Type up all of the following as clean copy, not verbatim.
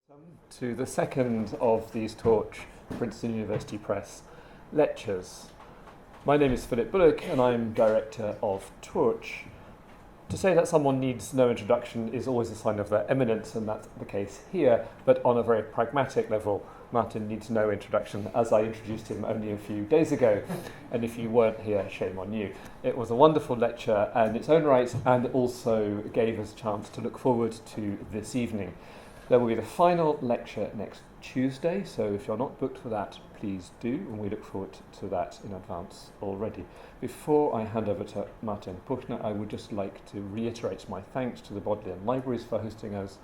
Welcome to the second of these Torch Princeton University Press Lectures. My name is Philip Bullock and I'm Director of Torch. To say that someone needs no introduction is always a sign of their eminence, and that's the case here, but on a very pragmatic level, Martin needs no introduction, as I introduced him only a few days ago, and if you weren't here, shame on you. It was a wonderful lecture in its own right, and also gave us a chance to look forward to this evening. There will be the final lecture next Tuesday, so if you're not booked for that, please do, and we look forward to that in advance already. Before I hand over to Martin Puchner, I would just like to reiterate my thanks to the Bodleian Libraries for hosting us,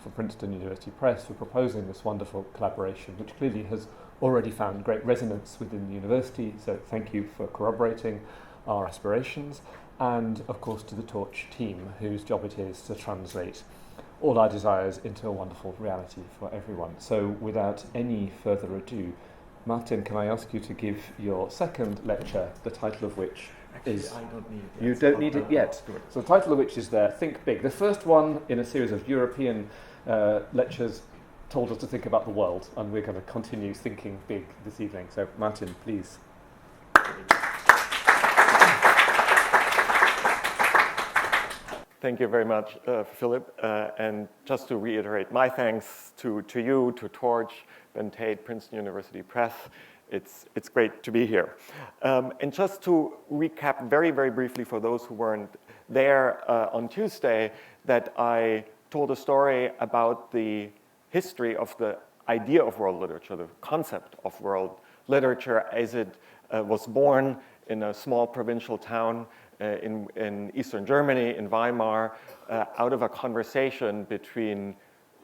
for Princeton University Press for proposing this wonderful collaboration, which clearly has already found great resonance within the university, so thank you for corroborating our aspirations, and of course to the Torch team, whose job it is to translate all our desires into a wonderful reality for everyone. So without any further ado, Martin, can I ask you to give your second lecture, the title of which is... I don't need it yet. You don't need it yet. So the title of which is there, Think Big. The first one in a series of European lectures told us to think about the world, and we're going to continue thinking big this evening. So Martin, please. Thank you very much, Philip. And just to reiterate my thanks to you, to Torch, Ben Tate, Princeton University Press. It's great to be here. And just to recap very, very briefly for those who weren't there on Tuesday, that I told a story about the history of the idea of world literature, the concept of world literature as it was born in a small provincial town in Eastern Germany, in Weimar, out of a conversation between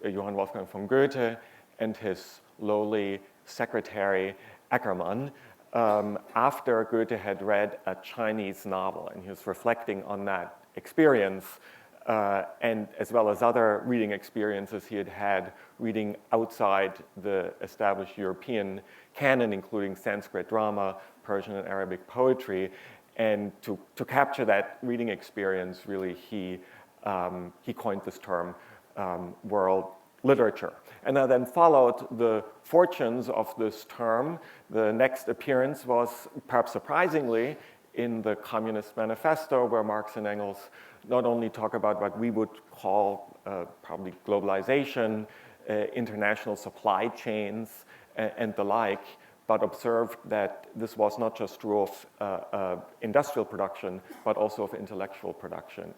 Johann Wolfgang von Goethe and his lowly secretary Ackermann, after Goethe had read a Chinese novel, and he was reflecting on that experience, and as well as other reading experiences he had had reading outside the established European canon, including Sanskrit drama, Persian and Arabic poetry. And to capture that reading experience, really, he coined this term, world literature. And then followed the fortunes of this term. The next appearance was, perhaps surprisingly, in the Communist Manifesto, where Marx and Engels not only talk about what we would call probably globalization, international supply chains, and the like, but observed that this was not just true of industrial production, but also of intellectual production,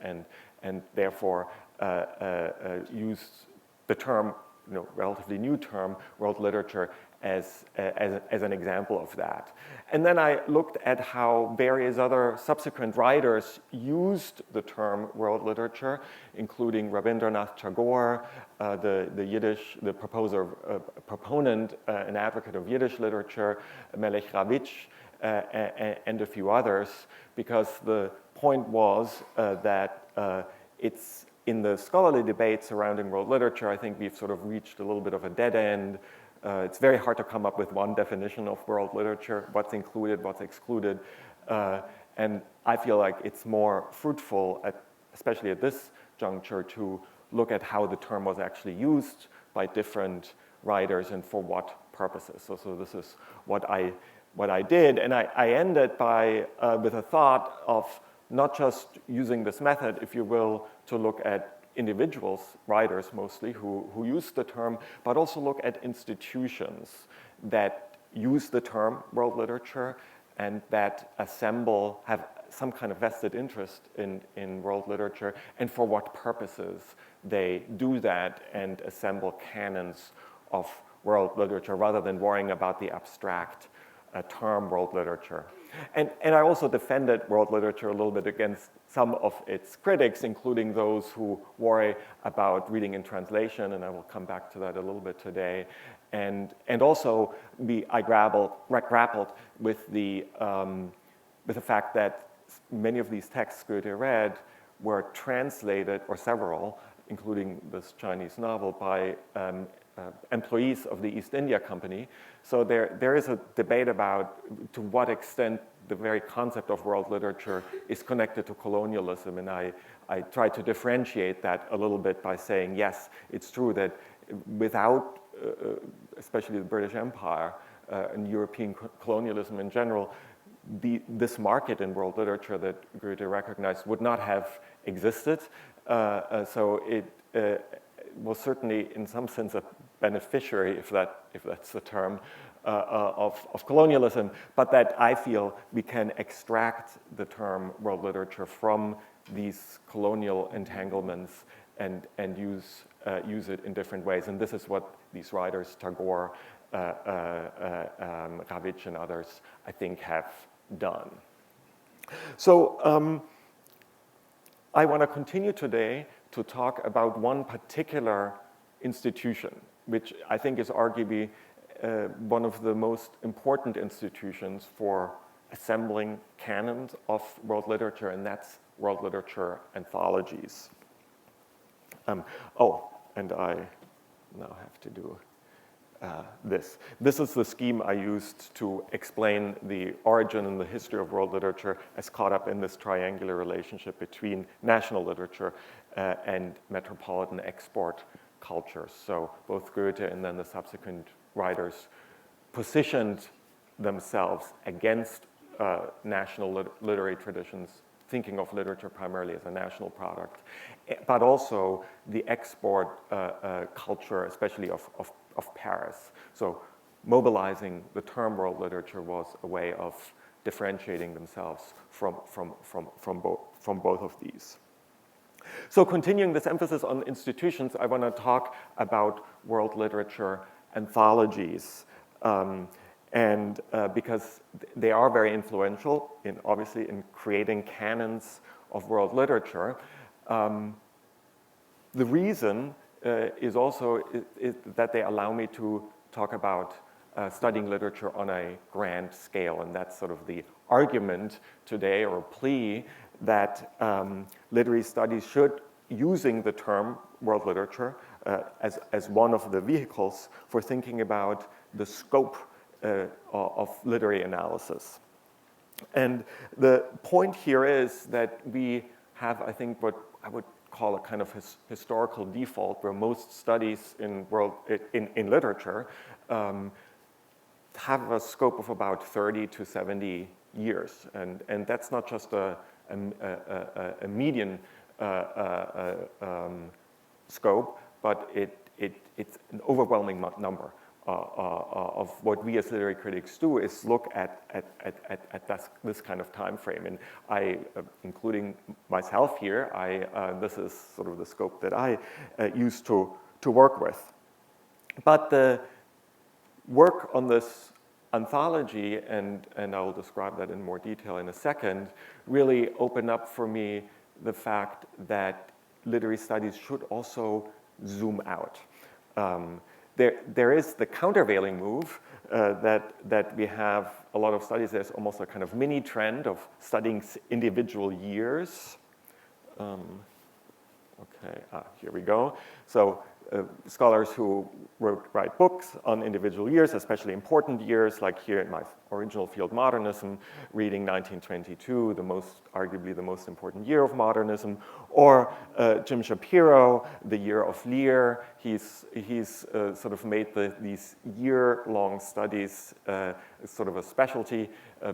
and therefore used the term, relatively new term, world literature, as an example of that. And then I looked at how various other subsequent writers used the term world literature, including Rabindranath Tagore, the proponent and advocate of Yiddish literature, Melech Ravitch, and a few others, because the point was that it's in the scholarly debate surrounding world literature, I think we've sort of reached a little bit of a dead end. It's very hard to come up with one definition of world literature, what's included, what's excluded. And I feel like it's more fruitful, especially at this juncture, to look at how the term was actually used by different writers and for what purposes. So this is what I did. And I ended with a thought of not just using this method, if you will, to look at individuals, writers mostly, who use the term, but also look at institutions that use the term world literature and that have some kind of vested interest in world literature, and for what purposes they do that and assemble canons of world literature rather than worrying about the abstract term world literature. And I also defended world literature a little bit against some of its critics, including those who worry about reading in translation, and I will come back to that a little bit today. And also I grappled with the fact that many of these texts Goethe read were translated, or several, including this Chinese novel, by employees of the East India Company. So there is a debate about to what extent the very concept of world literature is connected to colonialism, and I tried to differentiate that a little bit by saying, yes, it's true that without, especially the British Empire and European colonialism in general, this market in world literature that Goethe recognized would not have existed. So it was certainly, in some sense, a beneficiary, if that's the term, of colonialism, but that I feel we can extract the term world literature from these colonial entanglements and use it in different ways. And this is what these writers, Tagore, Ravitch, and others, I think, have done. So I want to continue today to talk about one particular institution, which I think is arguably one of the most important institutions for assembling canons of world literature, and that's world literature anthologies. And I now have to do this. This is the scheme I used to explain the origin and the history of world literature as caught up in this triangular relationship between national literature and metropolitan export cultures. So both Goethe and then the subsequent writers positioned themselves against national literary traditions, thinking of literature primarily as a national product, but also the export culture, especially of Paris. So mobilizing the term world literature was a way of differentiating themselves from both of these. So continuing this emphasis on institutions, I want to talk about world literature anthologies. Because they are very influential, obviously, in creating canons of world literature. The reason is also that they allow me to talk about studying literature on a grand scale, and that's sort of the argument today, or plea, that literary studies should, using the term world literature as one of the vehicles for thinking about the scope of literary analysis. And the point here is that we have, I think, what I would call a kind of historical default, where most studies in literature have a scope of about 30 to 70 years. And that's not just a median scope, but it's an overwhelming number. Of what we as literary critics do is look at this kind of time frame. And I, including myself here, this is sort of the scope that I used to work with. But the work on this anthology, and I will describe that in more detail in a second, really opened up for me the fact that literary studies should also zoom out. There is the countervailing move that we have a lot of studies. There's almost a kind of mini trend of studying individual years. Here we go. So scholars who write books on individual years, especially important years, like here in my original field, modernism, reading 1922, arguably the most important year of modernism, or Jim Shapiro, the year of Lear. He's sort of made these year-long studies sort of a specialty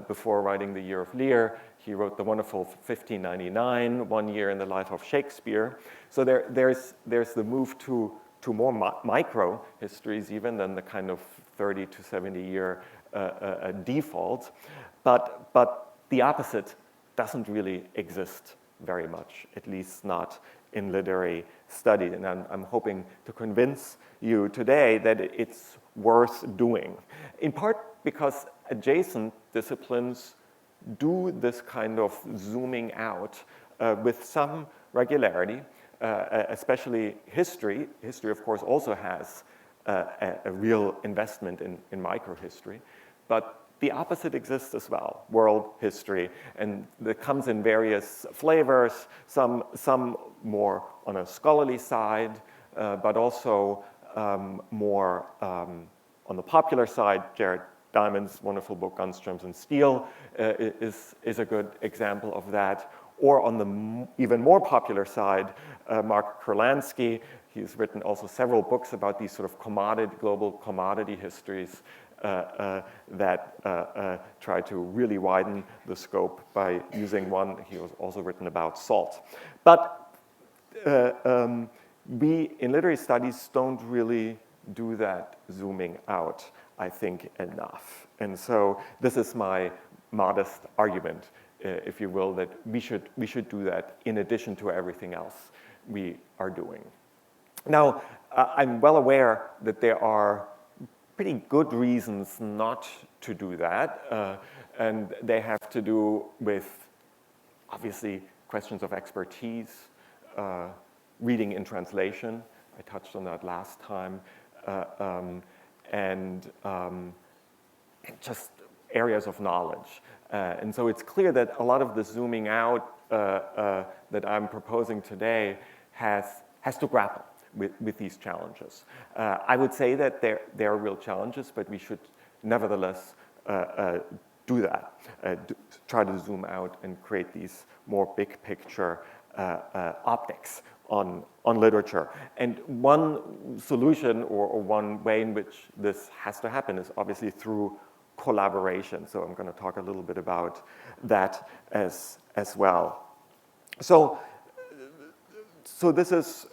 before writing the year of Lear. He wrote the wonderful 1599, 1 year in the life of Shakespeare. So there's the move to more micro histories even than the kind of 30 to 70 year default. But the opposite doesn't really exist very much, at least not in literary study. And I'm hoping to convince you today that it's worth doing, in part because adjacent disciplines do this kind of zooming out with some regularity, especially history. History, of course, also has a real investment in microhistory, but the opposite exists as well, world history, and it comes in various flavors, some more on a scholarly side, but also more on the popular side. Jared Diamond's wonderful book, Guns, Germs, and Steel, is a good example of that. or on the even more popular side, Mark Kurlansky. He's written also several books about these sort of global commodity histories that try to really widen the scope by using one. He was also written about salt. But we, in literary studies, don't really do that zooming out, I think, enough. And so this is my modest argument, if you will, that we should do that in addition to everything else we are doing. Now, I'm well aware that there are pretty good reasons not to do that, and they have to do with, obviously, questions of expertise, reading in translation. I touched on that last time, and just areas of knowledge. And so it's clear that a lot of the zooming out that I'm proposing today has to grapple with these challenges. I would say that there are real challenges, but we should nevertheless do that, try to zoom out and create these more big picture optics on literature. And one solution or one way in which this has to happen is obviously through collaboration. So I'm going to talk a little bit about that as well. So this is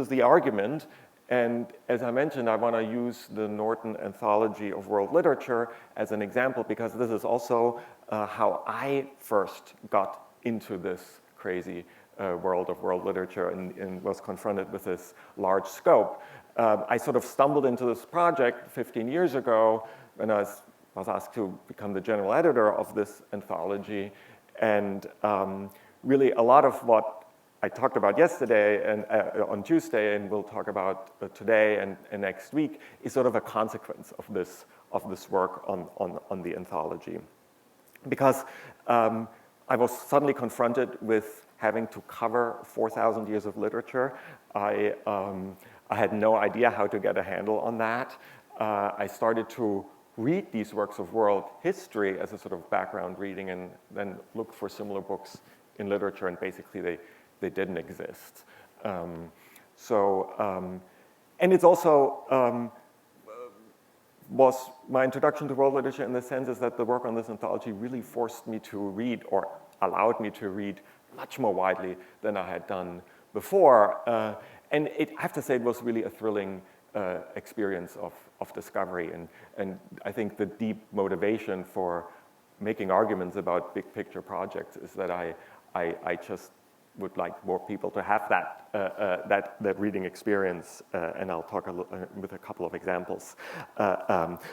the argument, and as I mentioned, I want to use the Norton Anthology of World Literature as an example because this is also how I first got into this crazy world of world literature and was confronted with this large scope. I sort of stumbled into this project 15 years ago when I was asked to become the general editor of this anthology, and really a lot of what I talked about yesterday and on Tuesday, and we'll talk about today and next week, is sort of a consequence of this work on the anthology, because I was suddenly confronted with having to cover 4,000 years of literature. I had no idea how to get a handle on that. I started to read these works of world history as a sort of background reading, and then look for similar books in literature, and basically they didn't exist. And it's also was my introduction to world literature in the sense is that the work on this anthology really forced me to read, or allowed me to read, much more widely than I had done before. And I have to say it was really a thrilling experience of discovery. And I think the deep motivation for making arguments about big picture projects is that I just would like more people to have that reading experience, and I'll talk with a couple of examples.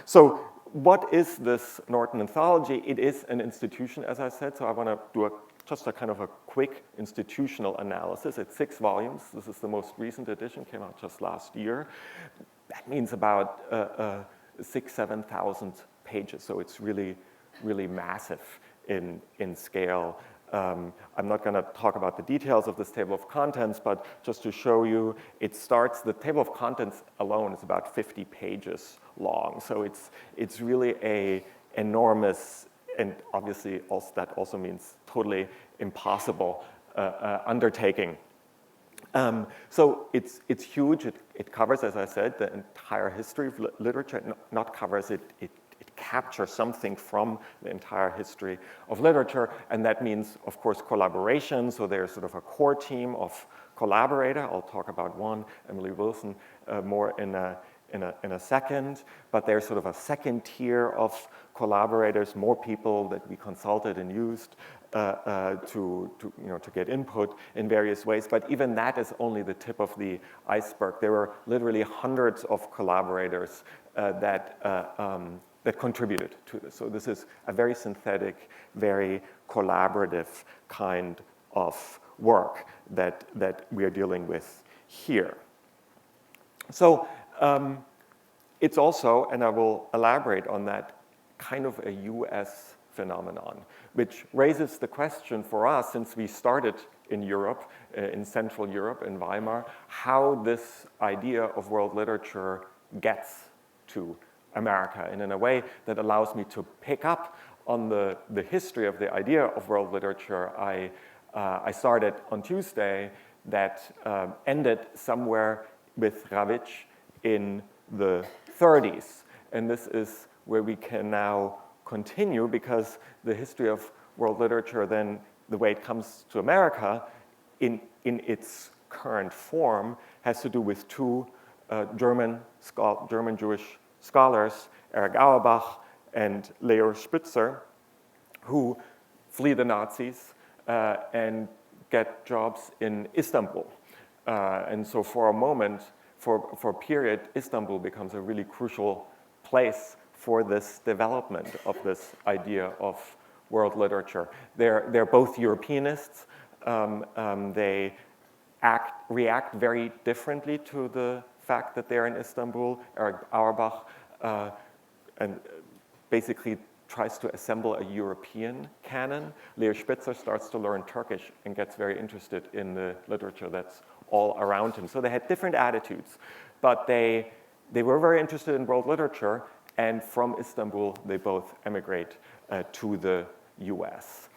So what is this Norton Anthology? It is an institution, as I said, so I want to do just a kind of a quick institutional analysis. It's 6 volumes. This is the most recent edition, came out just last year. That means about 6,000-7,000 pages, so it's really, really massive in scale. I'm not going to talk about the details of this table of contents, but just to show you, the table of contents alone is about 50 pages long. So it's really a enormous, and obviously that also means totally impossible undertaking. So it's huge. It covers, as I said, the entire history of literature. Not covers it. It captures something from the entire history of literature, and that means, of course, collaboration. So there's sort of a core team of collaborator. I'll talk about one, Emily Wilson, more in a second. But there's sort of a second tier of collaborators, more people that we consulted and used to get input in various ways. But even that is only the tip of the iceberg. There were literally hundreds of collaborators that contributed to this. So this is a very synthetic, very collaborative kind of work that we are dealing with here. So it's also, and I will elaborate on that, kind of a US phenomenon, which raises the question for us, since we started in Europe, in Central Europe, in Weimar, how this idea of world literature gets to America, and in a way that allows me to pick up on the history of the idea of world literature. I I started on Tuesday that ended somewhere with Ravic in the 30s. And this is where we can now continue, because the history of world literature, then the way it comes to America in its current form, has to do with two German Jewish scholars, Erich Auerbach and Leo Spitzer, who flee the Nazis and get jobs in Istanbul. And so for a moment, for a period, Istanbul becomes a really crucial place for this development of this idea of world literature. They're both Europeanists. They react very differently to the fact that they're in Istanbul. Erich Auerbach and basically tries to assemble a European canon. Leo Spitzer starts to learn Turkish and gets very interested in the literature that's all around him. So they had different attitudes, but they were very interested in world literature, and from Istanbul, they both emigrate to the US.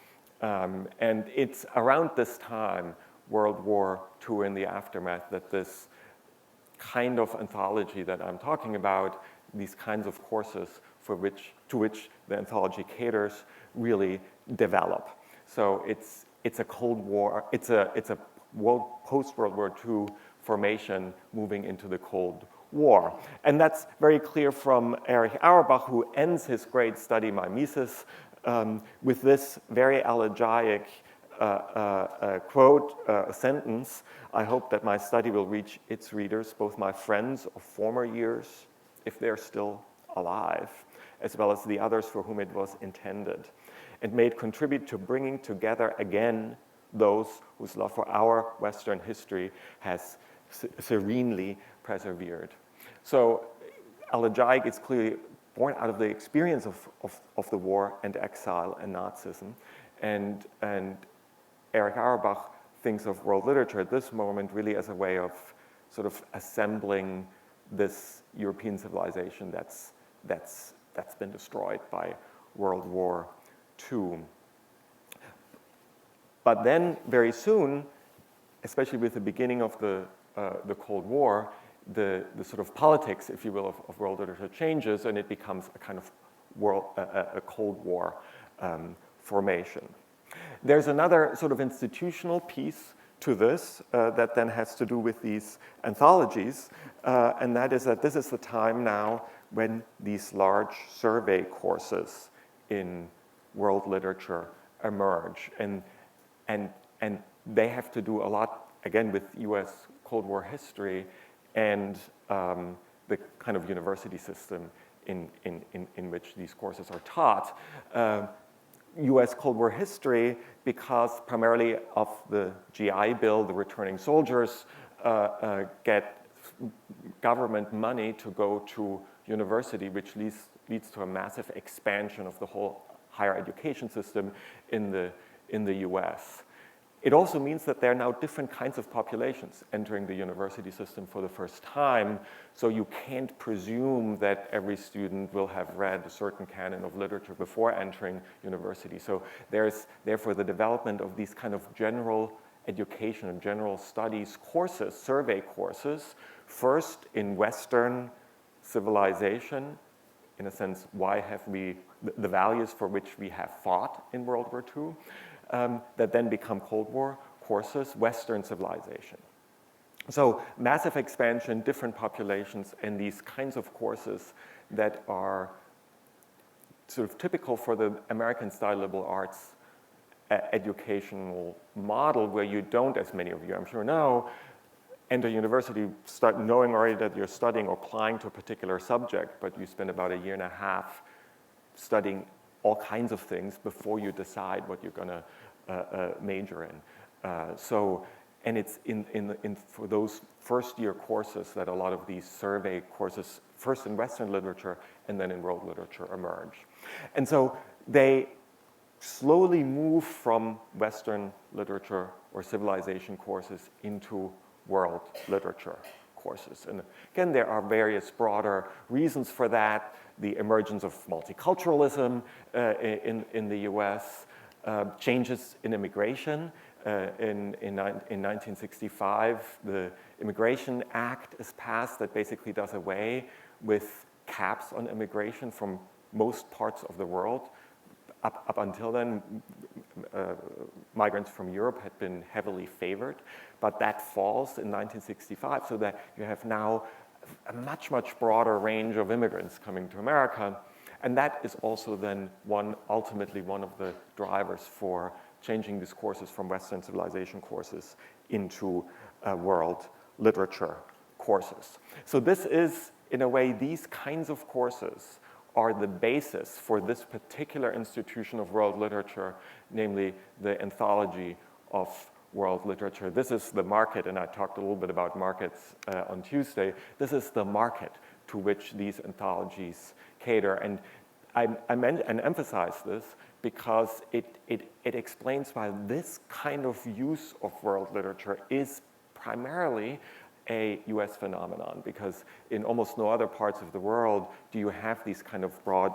And it's around this time, World War II and the aftermath, that this kind of anthology that I'm talking about, these kinds of courses to which the anthology caters, really develop. So it's a Cold War, it's a post-World War II formation moving into the Cold War. And that's very clear from Erich Auerbach, who ends his great study, Mimesis, with this very elegiac quote, a sentence: "I hope that my study will reach its readers, both my friends of former years, if they're still alive, as well as the others for whom it was intended, and may it contribute to bringing together again those whose love for our Western history has serenely persevered." So elegiac is clearly born out of the experience of the war and exile and Nazism. And Erich Auerbach thinks of world literature at this moment really as a way of sort of assembling this European civilization that's been destroyed by World War II. But then very soon, especially with the beginning of the Cold War, the sort of politics, if you will, of world literature changes, and it becomes a kind of a Cold War formation. There's another sort of institutional piece to this that then has to do with these anthologies, and that is that this is the time now when these large survey courses in world literature emerge, and they have to do a lot, again, with US Cold War history and the kind of university system in which these courses are taught. US Cold War history, because primarily of the GI Bill, the returning soldiers get government money to go to university, which leads to a massive expansion of the whole higher education system in the US. It also means that there are now different kinds of populations entering the university system for the first time, so you can't presume that every student will have read a certain canon of literature before entering university. So there's therefore the development of these kind of general education and general studies courses, survey courses, first in Western civilization, in a sense, why have we, the values for which we have fought in World War II, that then become Cold War courses, Western civilization. So massive expansion, different populations, and these kinds of courses that are sort of typical for the American style liberal arts educational model, where you don't, as many of you I'm sure know, enter university start knowing already that you're studying or applying to a particular subject, but you spend about a year and a half studying all kinds of things before you decide what you're going to major in. And it's for those first year courses that a lot of these survey courses, first in Western literature and then in world literature, emerge. And so they slowly move from Western literature or civilization courses into world literature courses. And again, there are various broader reasons for that. The emergence of multiculturalism in the US, changes in immigration in 1965, the Immigration Act is passed that basically does away with caps on immigration from most parts of the world. Up until then, migrants from Europe had been heavily favored, but that falls in 1965, so that you have now a much, much broader range of immigrants coming to America. And that is also then ultimately one of the drivers for changing these courses from Western civilization courses into world literature courses. So this is, in a way, these kinds of courses are the basis for this particular institution of world literature, namely the Anthology of World Literature. This is the market, and I talked a little bit about markets on Tuesday. This is the market to which these anthologies cater. And I emphasize this because it explains why this kind of use of world literature is primarily a US phenomenon, because in almost no other parts of the world do you have these kind of broad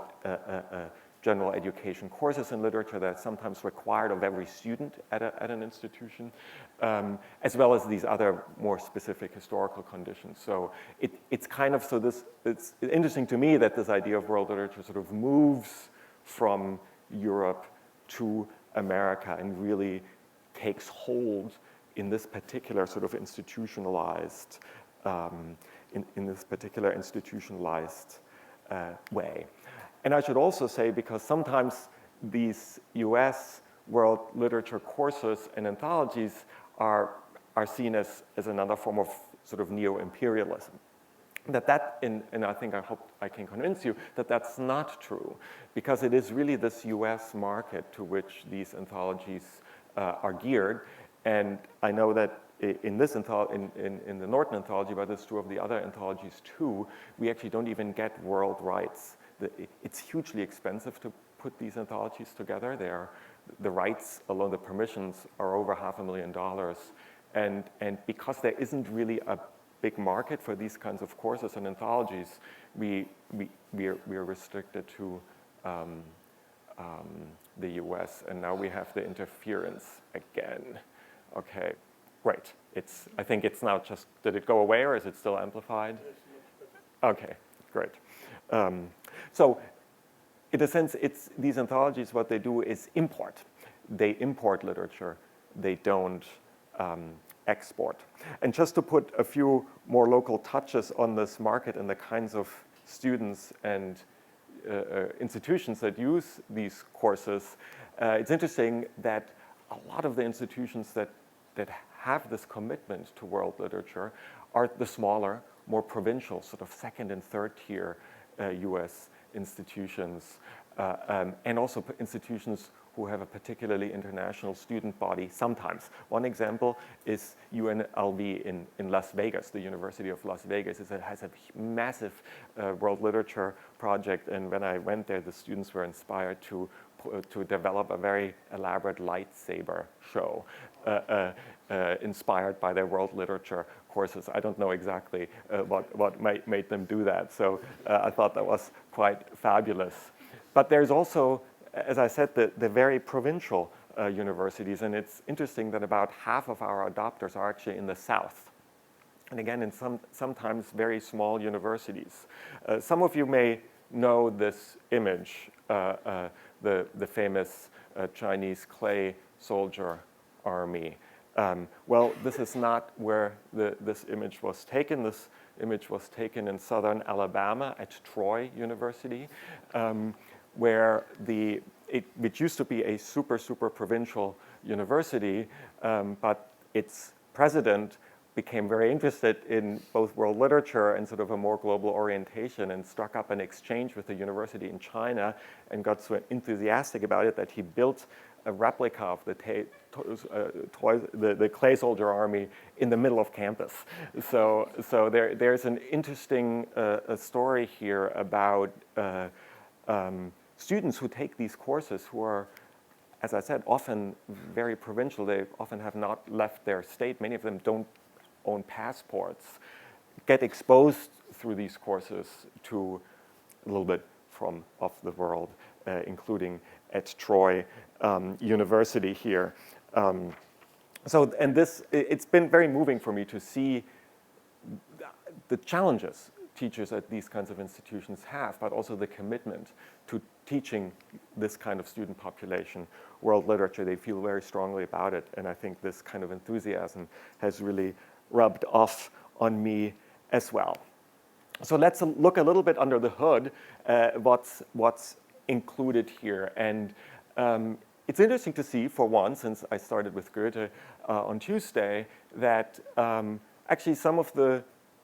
general education courses in literature that are sometimes required of every student at an institution, as well as these other more specific historical conditions. So it's interesting to me that this idea of world literature sort of moves from Europe to America and really takes hold in this particular sort of institutionalized, way. And I should also say, because sometimes these US world literature courses and anthologies are seen as another form of sort of neo-imperialism. And I hope I can convince you that that's not true, because it is really this US market to which these anthologies are geared. And I know that in the Norton Anthology, but it's true of the other anthologies too, we actually don't even get world rights. It's hugely expensive to put these anthologies together. The rights alone, the permissions, are over $500,000. And because there isn't really a big market for these kinds of courses and anthologies, we are restricted to the US. And now we have the interference again. Okay, great. I think it's now just, did it go away or is it still amplified? Okay, great. So in a sense, these anthologies, what they do is import. They import literature. They don't export. And just to put a few more local touches on this market and the kinds of students and institutions that use these courses, it's interesting that a lot of the institutions that have this commitment to world literature are the smaller, more provincial, sort of second and third tier US institutions, and also institutions who have a particularly international student body sometimes. One example is UNLV in Las Vegas, the University of Las Vegas. It has a massive world literature project, and when I went there, the students were inspired to develop a very elaborate lightsaber show inspired by their world literature courses. I don't know exactly what made them do that, so I thought that was quite fabulous. But there's also, as I said, the very provincial universities, and it's interesting that about half of our adopters are actually in the South. And again, in sometimes very small universities. Some of you may know this image, the famous Chinese clay soldier army. Well, this is not where this image was taken. This image was taken in southern Alabama at Troy University, where which used to be a super provincial university, but its president became very interested in both world literature and sort of a more global orientation, and struck up an exchange with the university in China and got so enthusiastic about it that he built a replica of the clay soldier army in the middle of campus. So there's an interesting story here about students who take these courses who are, as I said, often very provincial. They often have not left their state. Many of them don't own passports, get exposed through these courses to a little bit of the world, including at Troy University here. So, and this, it's been very moving for me to see the challenges teachers at these kinds of institutions have, but also the commitment to teaching this kind of student population world literature. They feel very strongly about it, and I think this kind of enthusiasm has really rubbed off on me as well. So let's look a little bit under the hood, what's included here. And it's interesting to see, for one, since I started with Goethe on Tuesday, that actually some of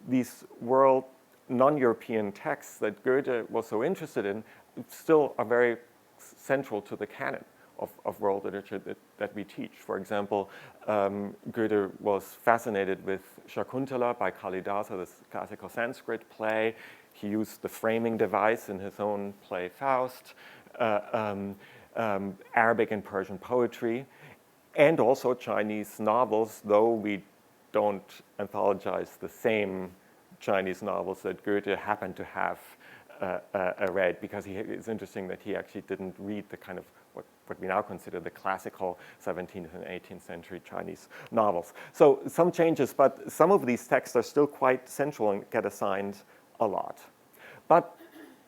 these world non-European texts that Goethe was so interested in still are very central to the canon of world literature that we teach. For example, Goethe was fascinated with Shakuntala by Kalidasa, this classical Sanskrit play. He used the framing device in his own play Faust, Arabic and Persian poetry, and also Chinese novels, though we don't anthologize the same Chinese novels that Goethe happened to have read, because it's interesting that he actually didn't read the kind of what we now consider the classical 17th and 18th century Chinese novels. So some changes, but some of these texts are still quite central and get assigned a lot. But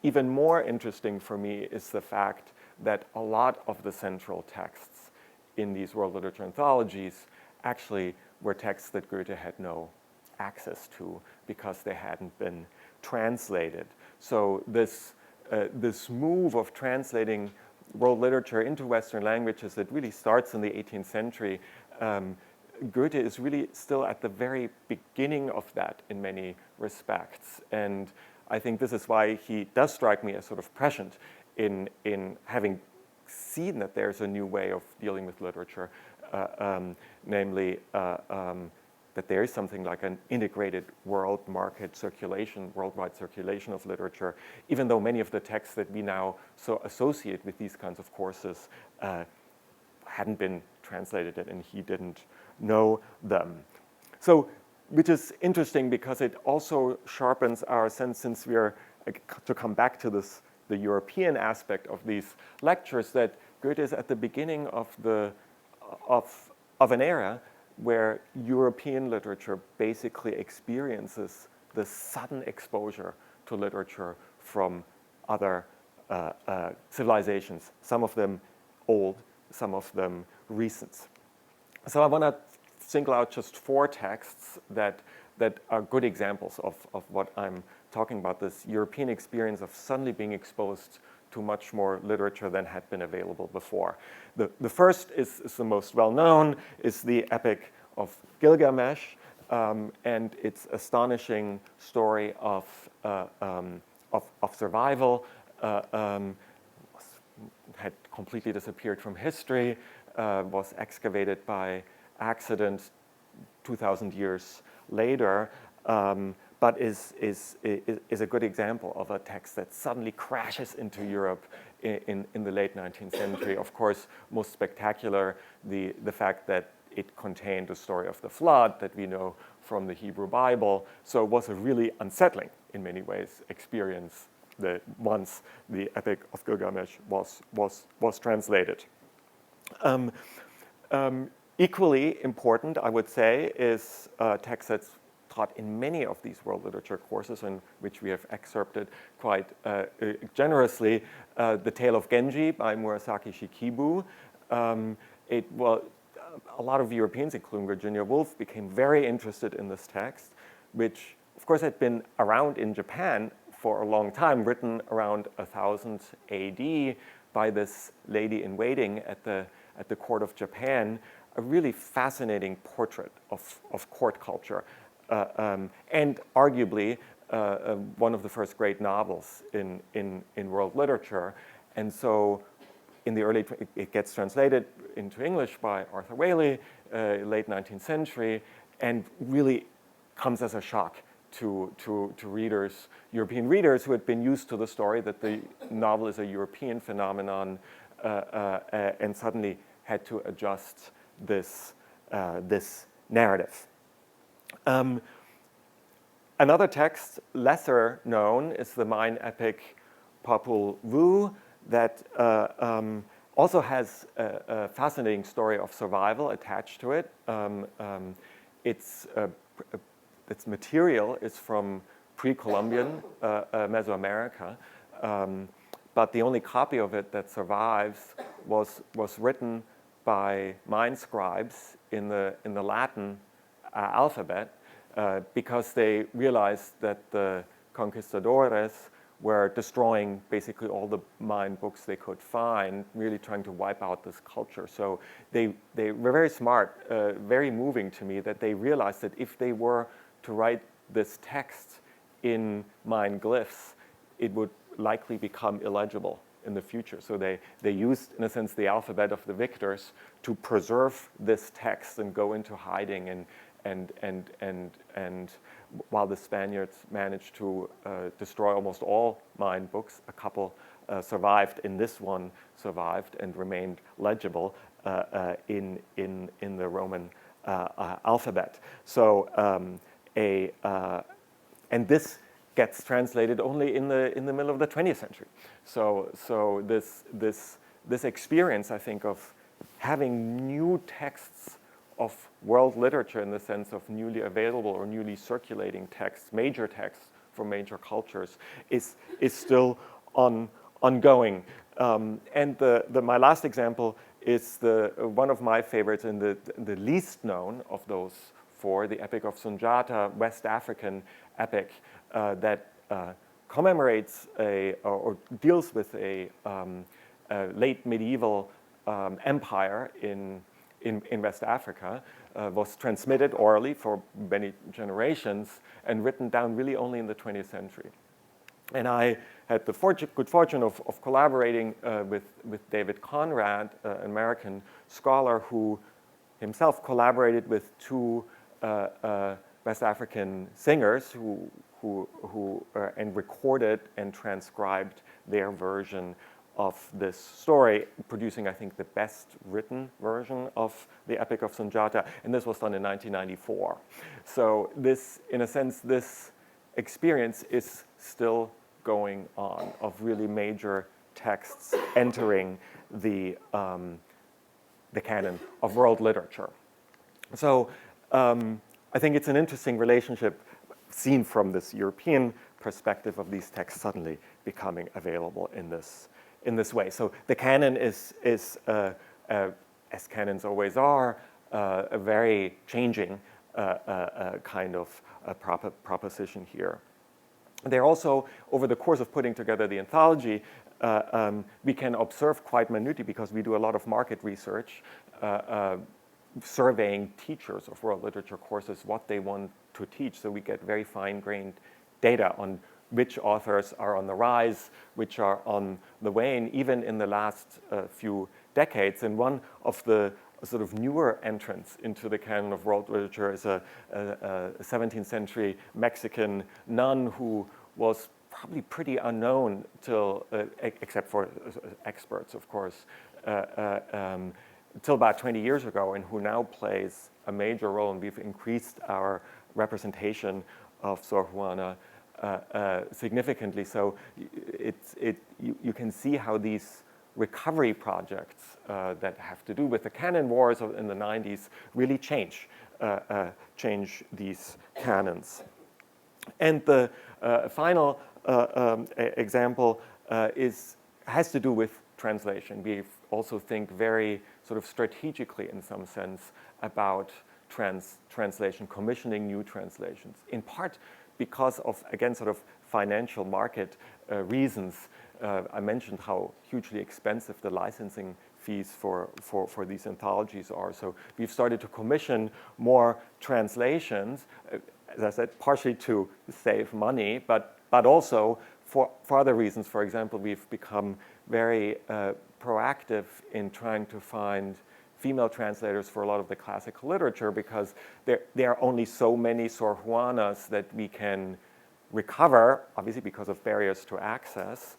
even more interesting for me is the fact that a lot of the central texts in these world literature anthologies actually were texts that Goethe had no access to because they hadn't been translated. So this move of translating world literature into Western languages that really starts in the 18th century, Goethe is really still at the very beginning of that in many respects. And I think this is why he does strike me as sort of prescient in having seen that there's a new way of dealing with literature, namely that there is something like an integrated world market circulation, worldwide circulation of literature, even though many of the texts that we now so associate with these kinds of courses hadn't been translated and he didn't know them. So, which is interesting because it also sharpens our sense, since we are, to come back to this, the European aspect of these lectures, that Goethe is at the beginning of an era where European literature basically experiences the sudden exposure to literature from other civilizations, some of them old, some of them recent. So I want to single out just 4 texts that are good examples of what I'm talking about, this European experience of suddenly being exposed to much more literature than had been available before. The first is the most well-known, is the Epic of Gilgamesh, and its astonishing story of survival. Had completely disappeared from history, was excavated by accident 2,000 years later, but is a good example of a text that suddenly crashes into Europe in the late 19th century. Of course, most spectacular, the fact that it contained the story of the flood that we know from the Hebrew Bible. So it was a really unsettling, in many ways, experience once the Epic of Gilgamesh was translated. Equally important, I would say, is a text that's taught in many of these world literature courses, in which we have excerpted quite generously, The Tale of Genji by Murasaki Shikibu. A lot of Europeans, including Virginia Woolf, became very interested in this text, which, of course, had been around in Japan for a long time, written around 1000 AD by this lady in waiting at the court of Japan, a really fascinating portrait of court culture, and arguably one of the first great novels in world literature. And so in the it gets translated into English by Arthur Waley, late 19th century, and really comes as a shock to readers, European readers who had been used to the story that the novel is a European phenomenon, and suddenly had to adjust this narrative. Another text, lesser known, is the Mayan epic Popol Vuh, that also has a fascinating story of survival attached to it. Its material is from pre-Columbian Mesoamerica, but the only copy of it that survives was written by Mayan scribes in the Latin alphabet, because they realized that the conquistadores were destroying basically all the Mayan books they could find, really trying to wipe out this culture. So they were very smart, very moving to me, that they realized that if they were to write this text in Mayan glyphs, it would likely become illegible in the future. So they used, in a sense, the alphabet of the victors to preserve this text and go into hiding, and while the Spaniards managed to destroy almost all Mayan books, a couple survived, and this one survived and remained legible in the Roman alphabet. So and this gets translated only in the middle of the 20th century. So this experience, I think, of having new texts of world literature in the sense of newly available or newly circulating texts, major texts from major cultures, is still ongoing. And my last example is one of my favorites and the least known of those four, the Epic of Sundiata, West African epic that commemorates or deals with a late medieval empire in West Africa, was transmitted orally for many generations and written down really only in the 20th century. And I had the good fortune of collaborating with David Conrad, an American scholar who himself collaborated with two West African singers who and recorded and transcribed their version of this story, producing, I think, the best written version of the Epic of Sundiata, and this was done in 1994. So this, in a sense, this experience is still going on, of really major texts entering the canon of world literature. So I think it's an interesting relationship seen from this European perspective of these texts suddenly becoming available in this way. So the canon is as canons always are, a very changing kind of proposition here. They're also, over the course of putting together the anthology, we can observe quite minutely, because we do a lot of market research, surveying teachers of world literature courses, what they want to teach. So we get very fine-grained data on which authors are on the rise, which are on the wane, even in the last few decades. And one of the sort of newer entrants into the canon of world literature is a 17th century Mexican nun who was probably pretty unknown till, except for experts, of course, till about 20 years ago, and who now plays a major role. And we've increased our representation of Sor Juana significantly. So you can see how these recovery projects that have to do with the canon wars in the 90s really change these canons. And the final example has to do with translation. We also think very sort of strategically, in some sense, about translation, commissioning new translations, in part because of, again, sort of financial market reasons. I mentioned how hugely expensive the licensing fees for these anthologies are. So we've started to commission more translations, as I said, partially to save money, but also for other reasons. For example, we've become very proactive in trying to find female translators for a lot of the classical literature, because there are only so many Sor Juanas that we can recover, obviously because of barriers to access.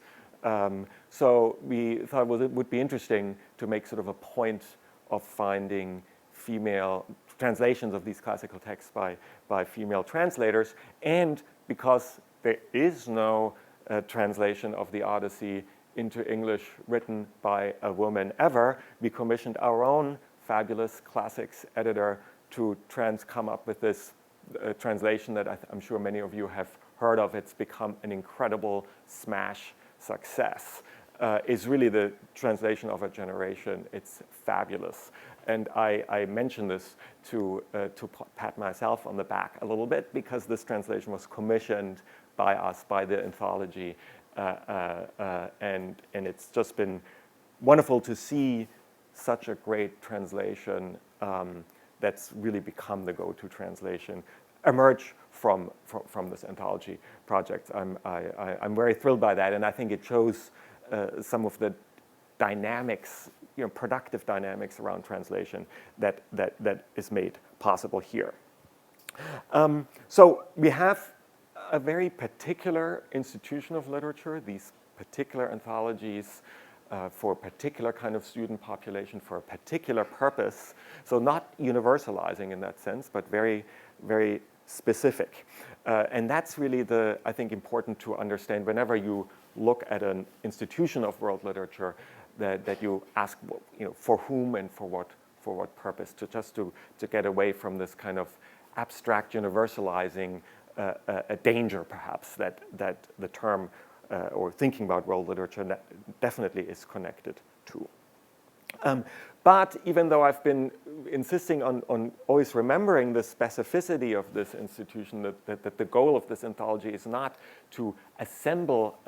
So we thought it would be interesting to make sort of a point of finding female translations of these classical texts by female translators. And because there is no translation of the Odyssey into English written by a woman ever. We commissioned our own fabulous classics editor to come up with this translation that I'm sure many of you have heard of. It's become an incredible smash success. Is really the translation of a generation. It's fabulous. And I mention this to pat myself on the back a little bit, because this translation was commissioned by us, by the Anthology. And it's just been wonderful to see such a great translation that's really become the go-to translation emerge from this anthology project. I'm very thrilled by that, and I think it shows some of the dynamics, productive dynamics around translation that is made possible here. So we have a very particular institution of literature, these particular anthologies for a particular kind of student population, for a particular purpose. So not universalizing in that sense, but very, very specific. And that's really I think, important to understand whenever you look at an institution of world literature, that you ask, for whom and for what purpose, to get away from this kind of abstract universalizing a danger, perhaps, that the term or thinking about world literature definitely is connected to. But even though I've been insisting on always remembering the specificity of this institution, that the goal of this anthology is not to assemble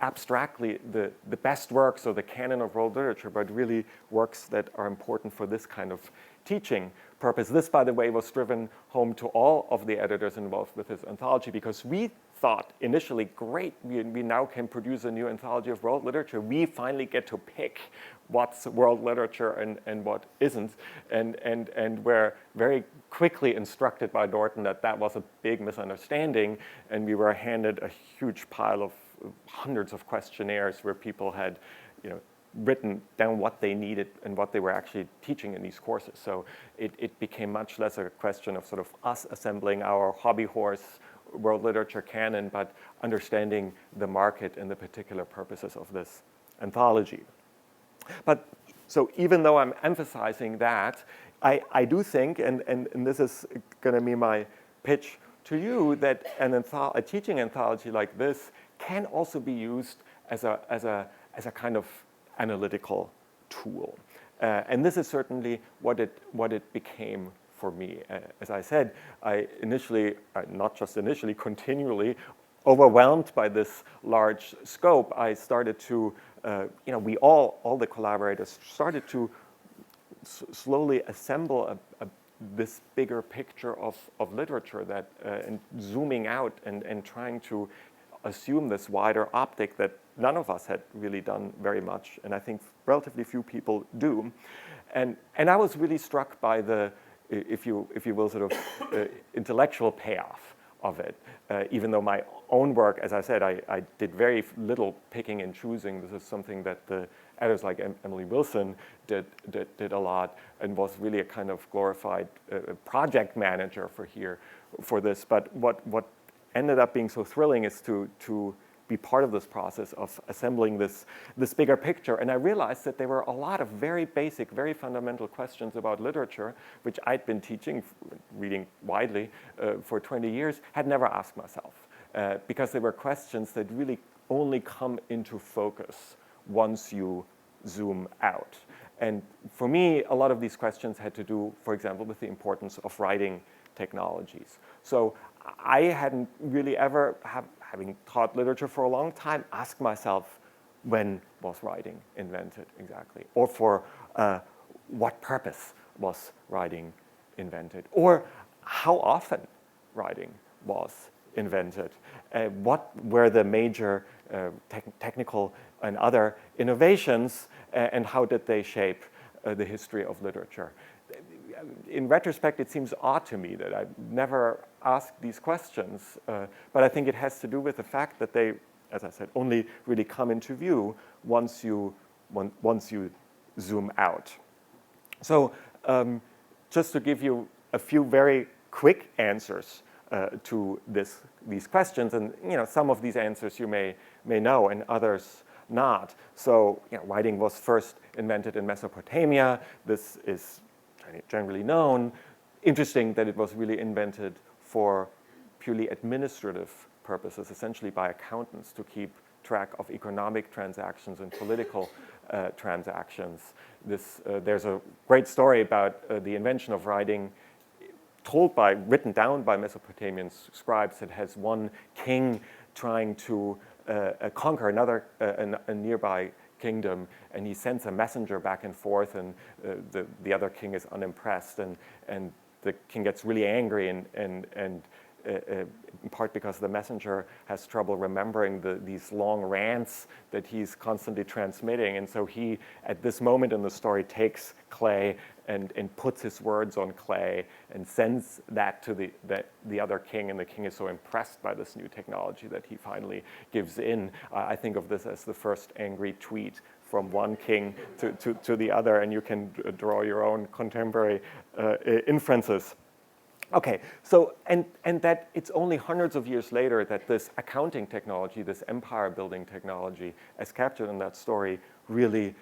abstractly the best works or the canon of world literature, but really works that are important for this kind of teaching purpose. This, by the way, was driven home to all of the editors involved with this anthology, because we thought initially, great, we now can produce a new anthology of world literature. We finally get to pick what's world literature and what isn't. And we're very quickly instructed by Norton that was a big misunderstanding, and we were handed a huge pile of hundreds of questionnaires where people had, written down what they needed and what they were actually teaching in these courses. So it became much less a question of sort of us assembling our hobby horse world literature canon, but understanding the market and the particular purposes of this anthology. But so even though I'm emphasizing that, I do think, and this is going to be my pitch to you, that a teaching anthology like this can also be used as a kind of analytical tool. And this is certainly what it became for me. As I said, I initially, not just initially, continually overwhelmed by this large scope. I started to, we all the collaborators started to slowly assemble this bigger picture of literature that, and zooming out and trying to assume this wider optic that none of us had really done very much, and I think relatively few people do. And I was really struck by the, if you will, sort of intellectual payoff of it. Even though my own work, as I said, I did very little picking and choosing. This is something that the editors like Emily Wilson did a lot, and was really a kind of glorified project manager for this. But what ended up being so thrilling is to be part of this process of assembling this bigger picture. And I realized that there were a lot of very basic, very fundamental questions about literature, which I'd been teaching, reading widely for 20 years, had never asked myself. Because they were questions that really only come into focus once you zoom out. And for me, a lot of these questions had to do, for example, with the importance of writing technologies. So I hadn't really ever, having taught literature for a long time, asked myself, when was writing invented exactly? Or for what purpose was writing invented? Or how often writing was invented? What were the major technical and other innovations, and how did they shape the history of literature? In retrospect, it seems odd to me that I've never asked these questions, but I think it has to do with the fact that they, as I said, only really come into view once you zoom out. So just to give you a few very quick answers to these questions, and some of these answers you may know, and others not. So writing was first invented in Mesopotamia. This is generally known. Interesting that it was really invented for purely administrative purposes, essentially by accountants to keep track of economic transactions and political transactions. There's a great story about the invention of writing written down by Mesopotamian scribes. It has one king trying to conquer a nearby kingdom, and he sends a messenger back and forth, and the other king is unimpressed, and the king gets really angry, and in part because the messenger has trouble remembering these long rants that he's constantly transmitting. And so he, at this moment in the story, takes clay and puts his words on clay and sends that to the other king, and the king is so impressed by this new technology that he finally gives in. I think of this as the first angry tweet from one king to the other, and you can draw your own contemporary inferences. Okay, so, and that it's only hundreds of years later that this accounting technology, this empire-building technology, as captured in that story, really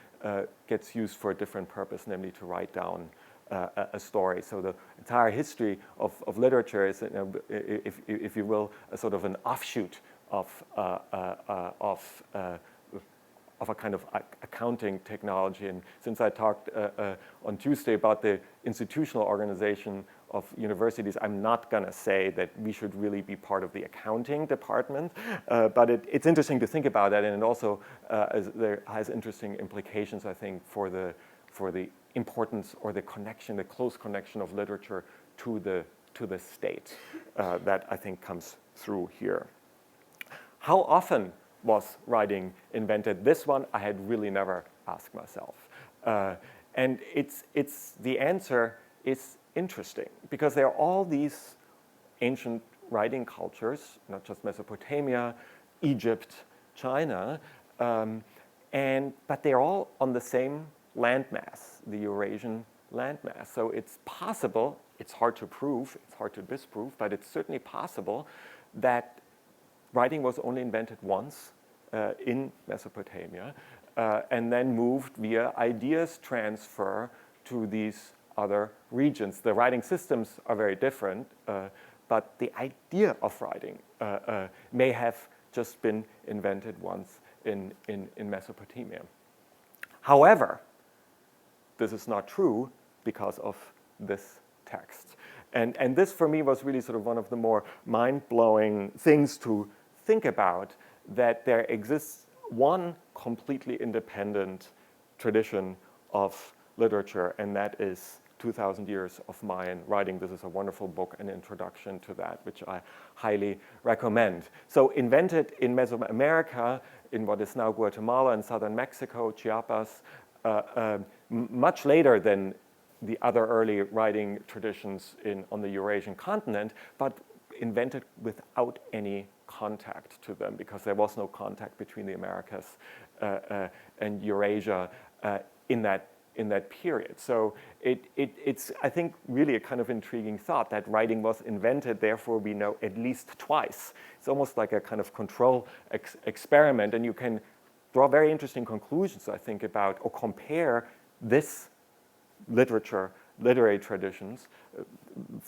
gets used for a different purpose, namely to write down a story. So the entire history of literature is, if you will, a sort of an offshoot of a kind of accounting technology. And since I talked on Tuesday about the institutional organization of universities, I'm not going to say that we should really be part of the accounting department, but it's interesting to think about that, and it also has interesting implications, I think, for the importance or the connection, the close connection of literature to the state that I think comes through here. How often was writing invented? This one I had really never asked myself, and the answer is interesting, because there are all these ancient writing cultures, not just Mesopotamia, Egypt, China, but they're all on the same landmass, the Eurasian landmass. So it's possible, it's hard to prove, it's hard to disprove, but it's certainly possible that writing was only invented once in Mesopotamia, and then moved via ideas transfer to these other regions. The writing systems are very different, but the idea of writing may have just been invented once in Mesopotamia. However, this is not true because of this text. And this, for me, was really sort of one of the more mind-blowing things to think about, that there exists one completely independent tradition of literature, and that is 2,000 years of Mayan writing. This is a wonderful book, an introduction to that, which I highly recommend. So invented in Mesoamerica, in what is now Guatemala and southern Mexico, Chiapas, much later than the other early writing traditions on the Eurasian continent, but invented without any contact to them, because there was no contact between the Americas and Eurasia in that period. So it's, I think, really a kind of intriguing thought that writing was invented, therefore we know at least twice. It's almost like a kind of control experiment, and you can draw very interesting conclusions, I think, about or compare this literary traditions,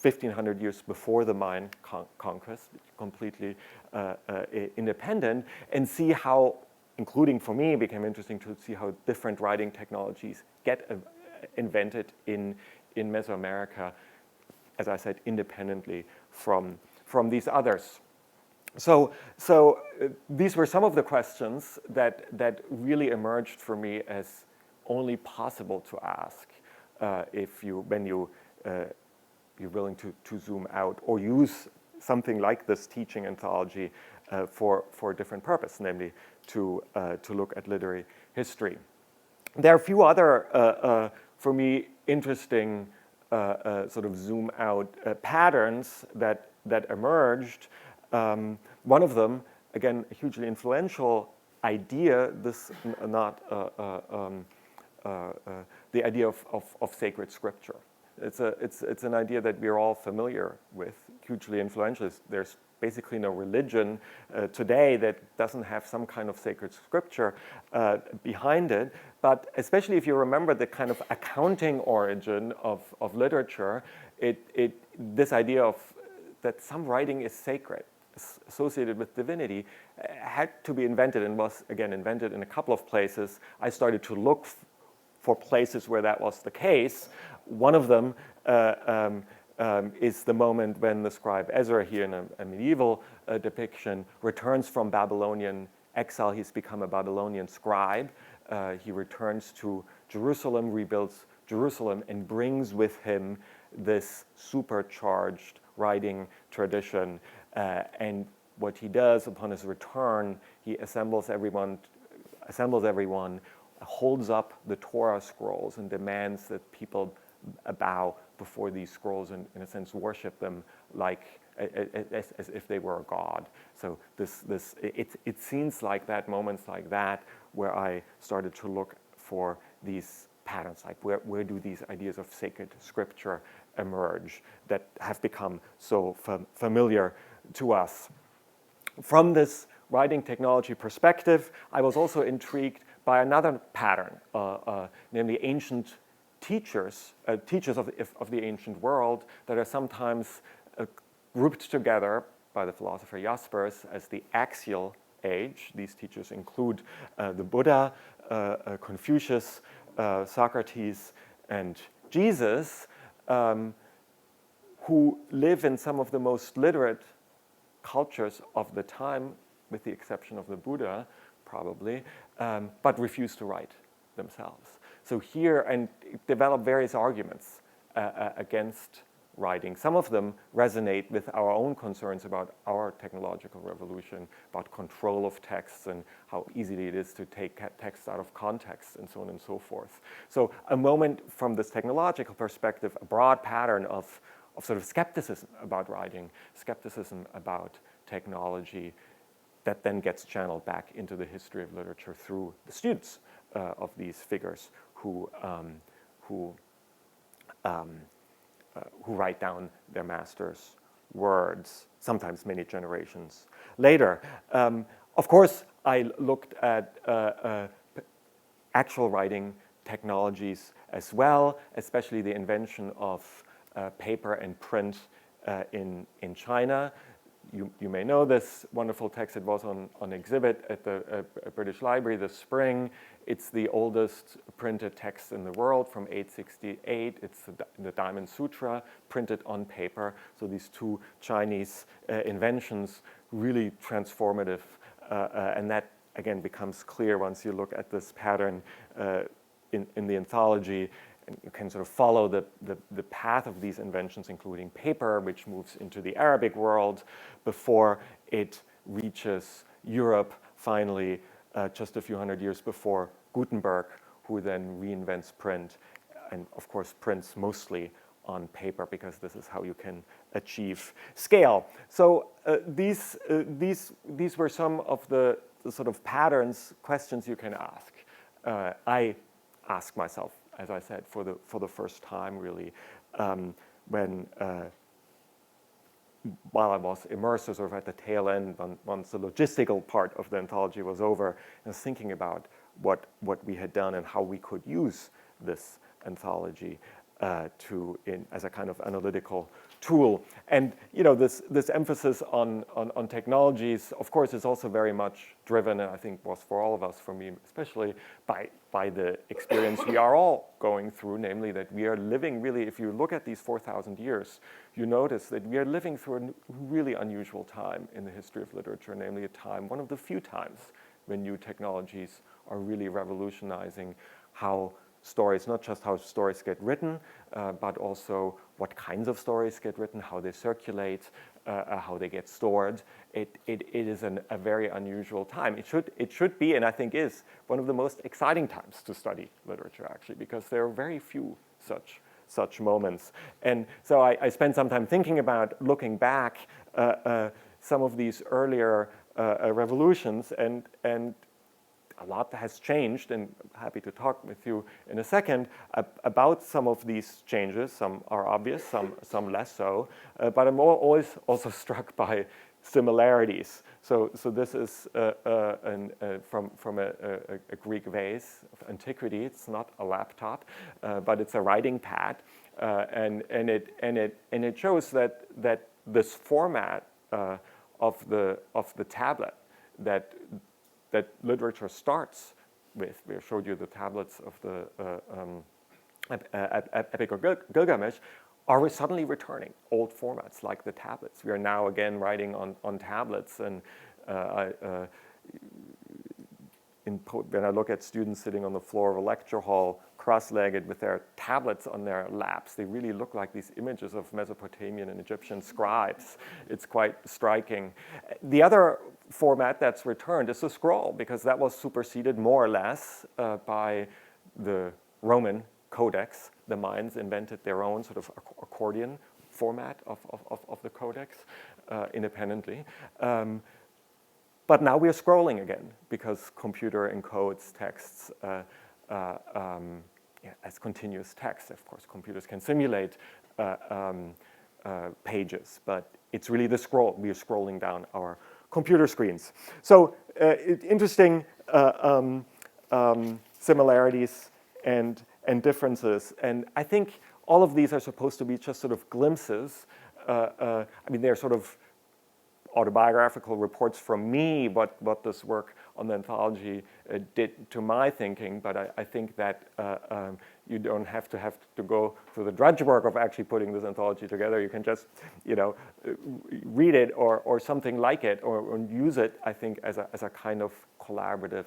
1,500 years before the Mayan conquest, completely independent, and see how, including for me, it became interesting to see how different writing technologies get invented in Mesoamerica, as I said, independently from these others. So these were some of the questions that really emerged for me as only possible to ask when you're willing to zoom out or use something like this teaching anthology for a different purpose, namely to look at literary history. There are a few other, for me, interesting sort of zoom out patterns that emerged. One of them, again, a hugely influential idea, the idea of sacred scripture. It's an idea that we're all familiar with, hugely influential. There's basically no religion today that doesn't have some kind of sacred scripture behind it. But especially if you remember the kind of accounting origin of literature, this idea of that some writing is sacred, associated with divinity, had to be invented, and was again invented in a couple of places. I started to look for places where that was the case. One of them is the moment when the scribe Ezra, here in a medieval depiction, returns from Babylonian exile. He's become a Babylonian scribe. He returns to Jerusalem, rebuilds Jerusalem, and brings with him this supercharged writing tradition. And what he does upon his return, he assembles everyone, holds up the Torah scrolls, and demands that people bow before these scrolls and, in a sense, worship them like as if they were a god. So it seems like that, moments like that, where I started to look for these patterns, like where do these ideas of sacred scripture emerge that have become so familiar to us. From this writing technology perspective, I was also intrigued by another pattern, namely ancient teachers of the ancient world that are sometimes grouped together by the philosopher Jaspers as the axial age. These teachers include the Buddha, Confucius, Socrates, and Jesus, who live in some of the most literate cultures of the time, with the exception of the Buddha, probably, but refuse to write themselves. So here, and develop various arguments against writing. Some of them resonate with our own concerns about our technological revolution, about control of texts and how easily it is to take texts out of context and so on and so forth. So a moment from this technological perspective, a broad pattern of sort of skepticism about writing, skepticism about technology, that then gets channeled back into the history of literature through the students of these figures who write down their masters' words, sometimes many generations later. Of course, I looked at actual writing technologies as well, especially the invention of paper and print in China. You may know this wonderful text. It was on exhibit at the British Library this spring. It's the oldest printed text in the world from 868. It's the Diamond Sutra, printed on paper. So these two Chinese inventions, really transformative. And that, again, becomes clear once you look at this pattern in the anthology. And you can sort of follow the path of these inventions, including paper, which moves into the Arabic world before it reaches Europe, finally, just a few hundred years before Gutenberg, who then reinvents print, and of course prints mostly on paper, because this is how you can achieve scale. So these were some of the sort of patterns, questions you can ask. I ask myself, as I said, for the first time, really, while I was immersed sort of at the tail end, once the logistical part of the anthology was over, I was thinking about what we had done and how we could use this anthology as a kind of analytical tool. And this emphasis on technologies, of course, is also very much driven, and I think was for all of us, for me especially, by the experience we are all going through, namely that we are living really, if you look at these 4,000 years, you notice that we are living through a really unusual time in the history of literature, namely a time, one of the few times when new technologies are really revolutionizing how stories, not just how stories get written, but also what kinds of stories get written, how they circulate, how they get stored. It is a very unusual time. It should be, and I think is, one of the most exciting times to study literature, actually, because there are very few such moments. And so I spent some time thinking about looking back some of these earlier revolutions, and a lot has changed, and I'm happy to talk with you in a second about some of these changes. Some are obvious, some less so, but I'm always also struck by similarities. So this is from a Greek vase of antiquity. It's not a laptop, but it's a writing pad, and it shows that this format of the tablet that literature starts with. We showed you the tablets of the Epic of Gilgamesh. Are we suddenly returning old formats like the tablets? We are now again writing on tablets, and when I look at students sitting on the floor of a lecture hall, cross-legged with their tablets on their laps, they really look like these images of Mesopotamian and Egyptian scribes. It's quite striking. The other format that's returned is the scroll, because that was superseded more or less by the Roman codex. The Mayans invented their own sort of accordion format of the codex independently. But now we are scrolling again, because computer encodes texts as continuous text. Of course, computers can simulate pages, but it's really the scroll. We are scrolling down our computer screens. So interesting similarities and differences. And I think all of these are supposed to be just sort of glimpses. I mean, they're sort of autobiographical reports from me, what this work on the anthology did to my thinking, but I think that you don't have to go through the drudge work of actually putting this anthology together. You can just, read it or something like it, or use it, I think, as a kind of collaborative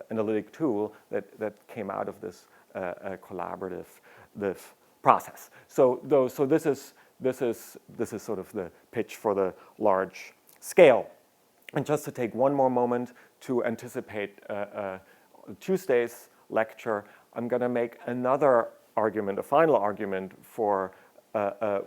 analytic tool that came out of this collaborative process. So this is sort of the pitch for the large scale. And just to take one more moment to anticipate Tuesday's lecture, I'm going to make another argument, a final argument for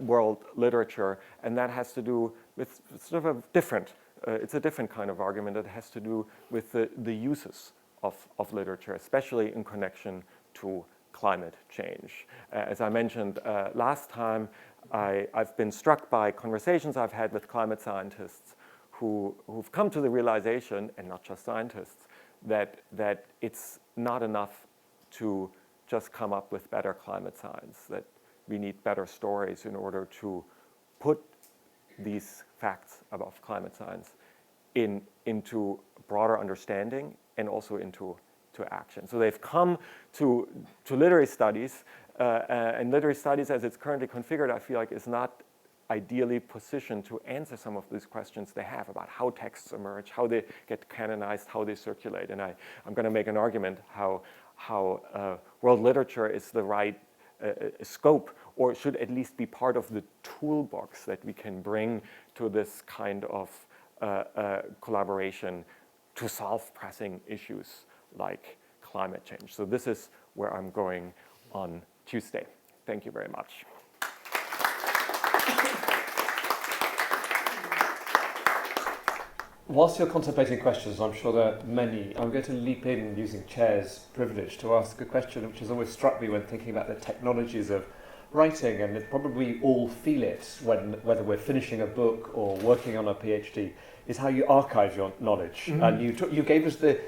world literature, and that has to do with sort of a different, it's a different kind of argument that has to do with the uses of literature, especially in connection to climate change. As I mentioned last time, I've been struck by conversations I've had with climate scientists who've come to the realization, and not just scientists, that it's not enough to just come up with better climate science, that we need better stories in order to put these facts about climate science into broader understanding and also into action. So they've come to literary studies, and literary studies as it's currently configured, I feel like is not ideally positioned to answer some of these questions they have about how texts emerge, how they get canonized, how they circulate. And I'm going to make an argument how world literature is the right scope, or should at least be part of the toolbox that we can bring to this kind of collaboration to solve pressing issues like climate change. So this is where I'm going on Tuesday. Thank you very much. Whilst you're contemplating questions, I'm sure there are many, I'm going to leap in using Chair's privilege to ask a question which has always struck me when thinking about the technologies of writing, and it probably all feel it whether we're finishing a book or working on a PhD, is how you archive your knowledge. Mm-hmm. And you gave us the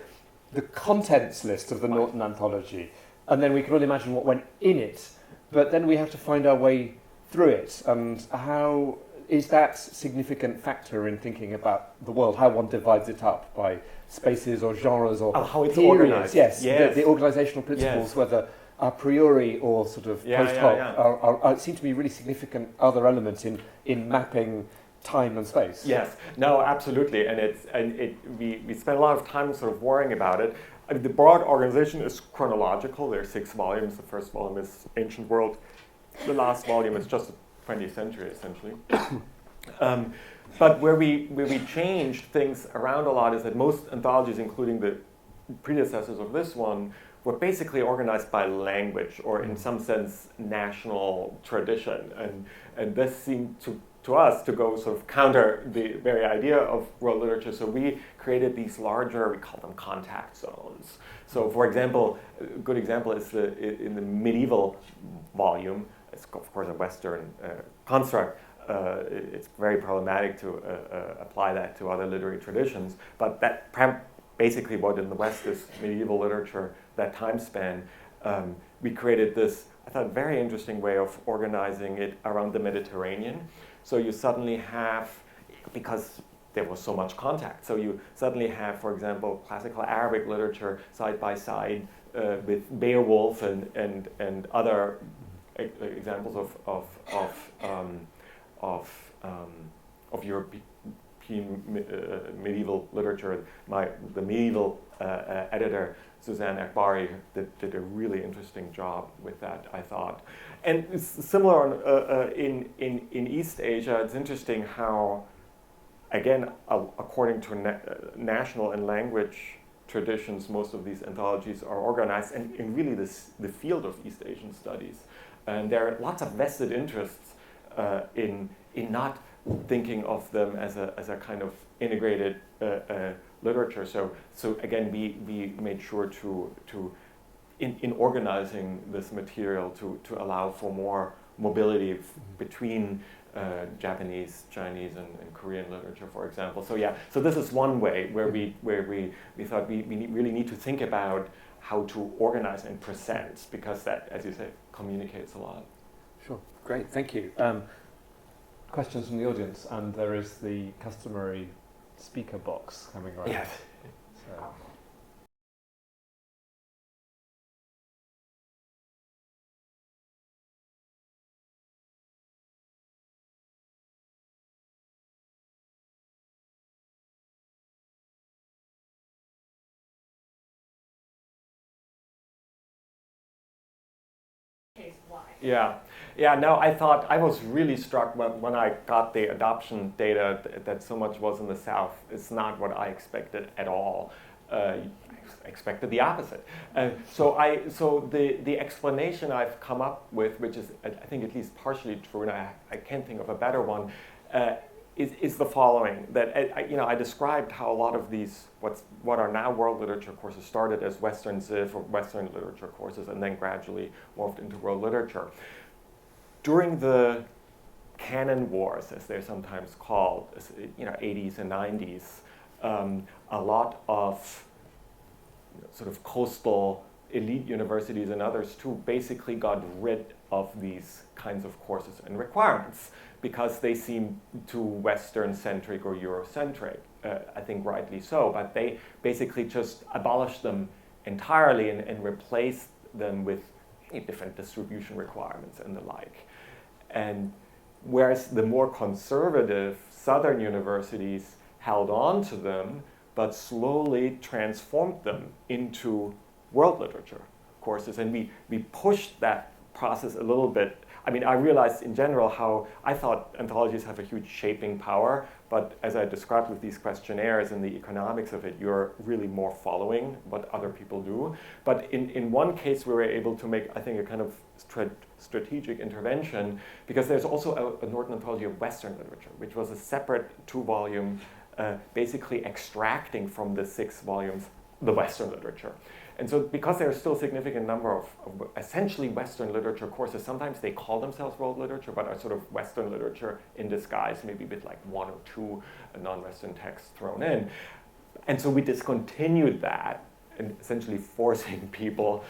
contents list of the Norton Anthology, and then we can all imagine what went in it, but then we have to find our way through it. And how is that significant factor in thinking about the world, how one divides it up by spaces or genres or how it's periods? organized? Yes. The organizational principles, yes. Whether a priori or sort of post hoc, seem to be really significant other elements in mapping time and space. Yes, no, absolutely, and we spend a lot of time sort of worrying about it. I mean, the broad organization is chronological. There are 6 volumes. The first volume is Ancient World. The last volume is just the 20th century, essentially. But where we changed things around a lot is that most anthologies, including the predecessors of this one, were basically organized by language, or in some sense national tradition, and this seemed to us to go sort of counter the very idea of world literature. So we created these larger, we call them contact zones. So for example, a good example is in the medieval volume. It's of course a Western construct. It's very problematic to apply that to other literary traditions, but that basically what in the West is medieval literature, that time span. We created this, I thought, very interesting way of organizing it around the Mediterranean. So you suddenly have, because there was so much contact, so you suddenly have, for example, classical Arabic literature side by side with Beowulf and other examples of European medieval literature. The medieval editor Suzanne Akbari did a really interesting job with that, I thought. And it's similar in East Asia. It's interesting how, again, according to national and language traditions, most of these anthologies are organized, and in really the field of East Asian studies. And there are lots of vested interests in not thinking of them as a kind of integrated literature. So again, we made sure to in organizing this material to allow for more mobility between Japanese, Chinese, and Korean literature, for example. So yeah, so this is one way where we thought we really need to think about how to organize and present, because that, as you say, communicates a lot. Sure, great, thank you. Questions from the audience, and there is the customary speaker box coming around. Yes. So. Yeah. No, I thought I was really struck when I got the adoption data that so much was in the South. It's not what I expected at all. I expected the opposite. So the explanation I've come up with, which is I think at least partially true, and I can't think of a better one, is the following: that I described how a lot of these what are now world literature courses started as Western Civ or Western literature courses, and then gradually morphed into world literature. During the canon wars, as they're sometimes called, 80s and 90s, a lot of sort of coastal elite universities and others too basically got rid of these kinds of courses and requirements because they seem too Western-centric or Eurocentric. I think rightly so, but they basically just abolished them entirely and replaced them with different distribution requirements and the like. And whereas the more conservative Southern universities held on to them, but slowly transformed them into world literature courses. And we pushed that process a little bit. I mean, I realized in general how I thought anthologies have a huge shaping power, but as I described with these questionnaires and the economics of it, you're really more following what other people do. But in one case, we were able to make, I think, a kind of strategic intervention, because there's also a Norton Anthology of Western literature, which was a separate 2-volume, basically extracting from the 6 volumes the Western literature. And so because there's still a significant number of essentially Western literature courses, sometimes they call themselves world literature, but are sort of Western literature in disguise, maybe with like 1 or 2 non-Western texts thrown in. And so we discontinued that, and essentially forcing people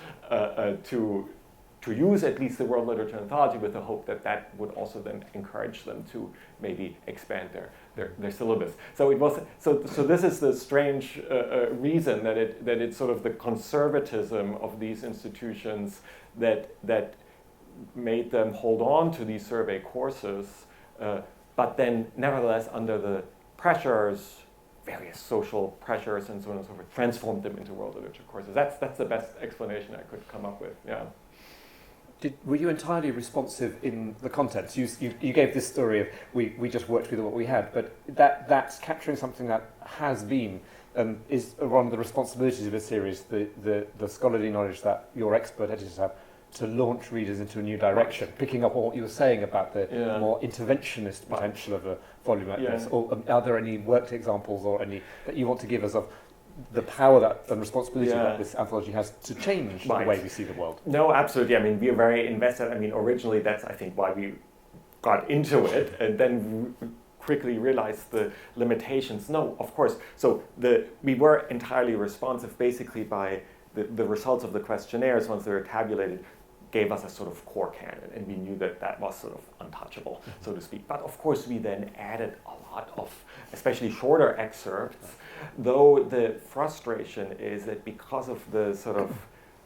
to use at least the world literature anthology, with the hope that that would also then encourage them to maybe expand their syllabus. So it was so this is the strange reason that it's sort of the conservatism of these institutions that made them hold on to these survey courses, but then nevertheless under the pressures, various social pressures and so on and so forth, transformed them into world literature courses. That's the best explanation I could come up with. Yeah. Were you entirely responsive in the contents? You gave this story of we just worked with what we had, but that's capturing something that has been is one of the responsibilities of this series the scholarly knowledge that your expert editors have to launch readers into a new direction, picking up on what you were saying about the more interventionist potential of a volume like this? Or are there any worked examples or any that you want to give us of the power that and responsibility that this anthology has to change the way we see the world? No, absolutely. I mean, we are very invested. I mean, originally that's, I think, why we got into it, and then quickly realized the limitations. No, of course. So we were entirely responsive basically by the results of the questionnaires once they were tabulated gave us a sort of core canon, and we knew that that was sort of untouchable, so to speak. But of course we then added a lot of, especially shorter excerpts, though the frustration is that because of the sort of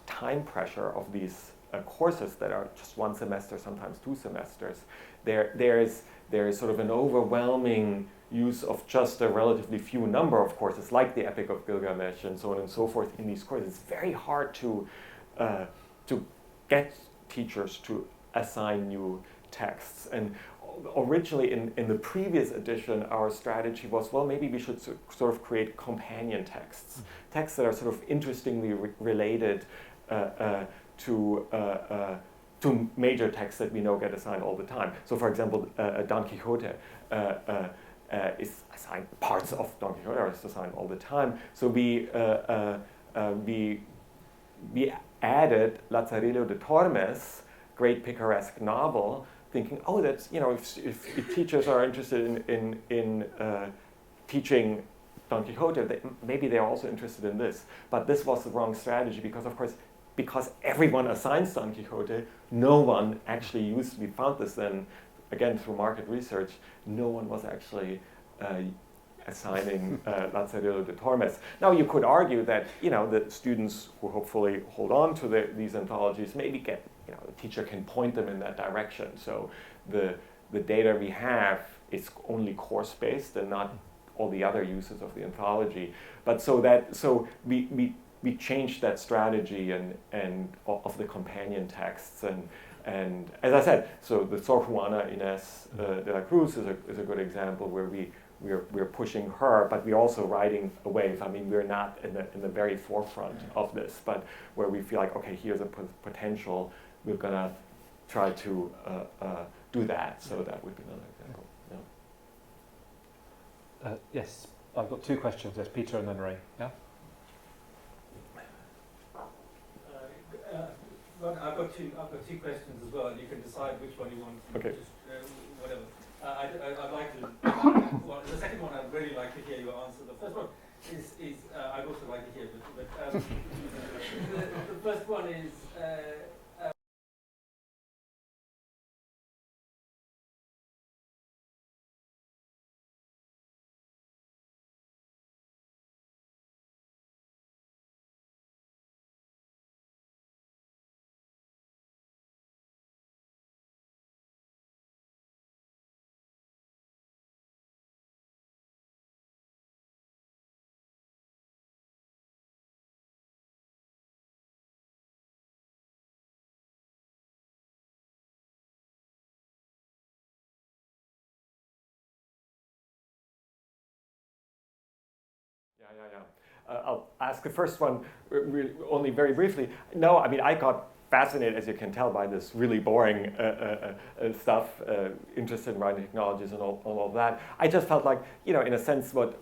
time pressure of these courses that are just one semester, sometimes 2 semesters, there is sort of an overwhelming use of just a relatively few number of courses, like the Epic of Gilgamesh and so on and so forth in these courses. It's very hard to get teachers to assign new texts. And originally in the previous edition, our strategy was, well, maybe we should sort of create companion texts, texts that are sort of interestingly related to major texts that we know get assigned all the time. So for example, Don Quixote is assigned, parts of Don Quixote are assigned all the time. So we added Lazarillo de Tormes, great picaresque novel, thinking, oh, that's, you know, if teachers are interested in teaching Don Quixote, maybe they're also interested in this. But this was the wrong strategy because, of course, because everyone assigns Don Quixote, no one actually used, we found this then, again, through market research, no one was actually assigning Lazarillo de Tormes. Now, you could argue that, you know, the students who hopefully hold on to these anthologies maybe get, you know, the teacher can point them in that direction. So the data we have is only course-based and not all the other uses of the anthology. But so we changed that strategy and of the companion texts, and as I said, so the Sor Juana Inés de la Cruz is a good example where we're pushing her, but we're also riding a wave. I mean, we're not in the very forefront of this, but where we feel like, okay, here's a potential, we're gonna try to do that. So that would be another example. Yeah. Yes, I've got 2 questions. There's Peter and then Ray. Yeah. I've got two questions as well, and you can decide which one you want. Okay. Just, whatever. I'd like to. Well, the second one, I'd really like to hear your answer. The first one is I'd also like to hear, but the first one is. I'll ask the first one only very briefly. No, I mean, I got fascinated, as you can tell, by this really boring stuff, interested in writing technologies and all of that. I just felt like, you know, in a sense, what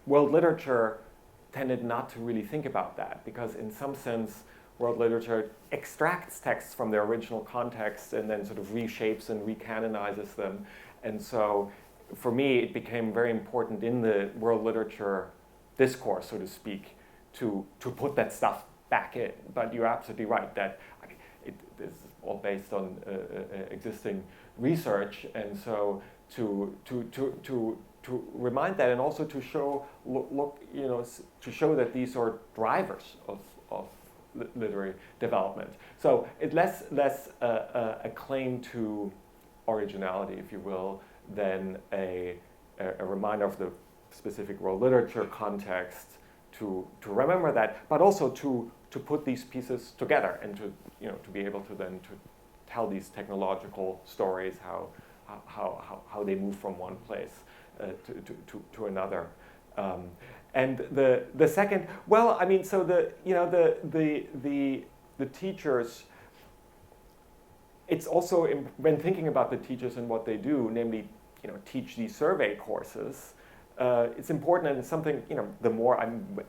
world literature tended not to really think about that, because in some sense, world literature extracts texts from their original context and then sort of reshapes and recanonizes them. And so, for me, it became very important in the world literature discourse, so to speak, to put that stuff back in. But you're absolutely right that it is all based on existing research, and so to remind that, and also to show to show that these are drivers of literary development. So it's less a claim to originality, if you will, than a reminder of the specific world literature context to remember that, but also to put these pieces together and to be able to then to tell these technological stories, how they move from one place to another. And the second, well, I mean, so the teachers. It's also when thinking about the teachers and what they do, namely, teach these survey courses. It's important, and it's something, the more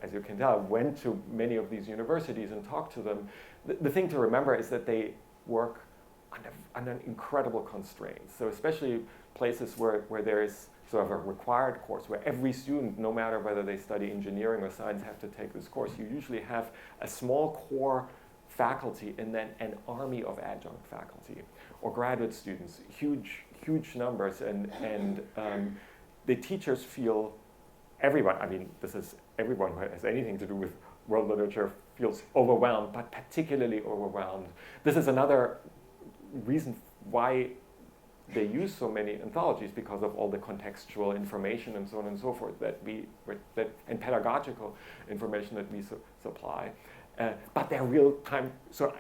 as you can tell, I went to many of these universities and talked to them. The thing to remember is that they work under incredible constraints. So especially places where there is sort of a required course, where every student, no matter whether they study engineering or science, have to take this course. You usually have a small core faculty and then an army of adjunct faculty or graduate students, huge numbers, and the teachers feel everyone, I mean, this is everyone who has anything to do with world literature feels overwhelmed, but particularly overwhelmed. This is another reason why they use so many anthologies, because of all the contextual information and so on and so forth and pedagogical information that we supply. But they're real time. So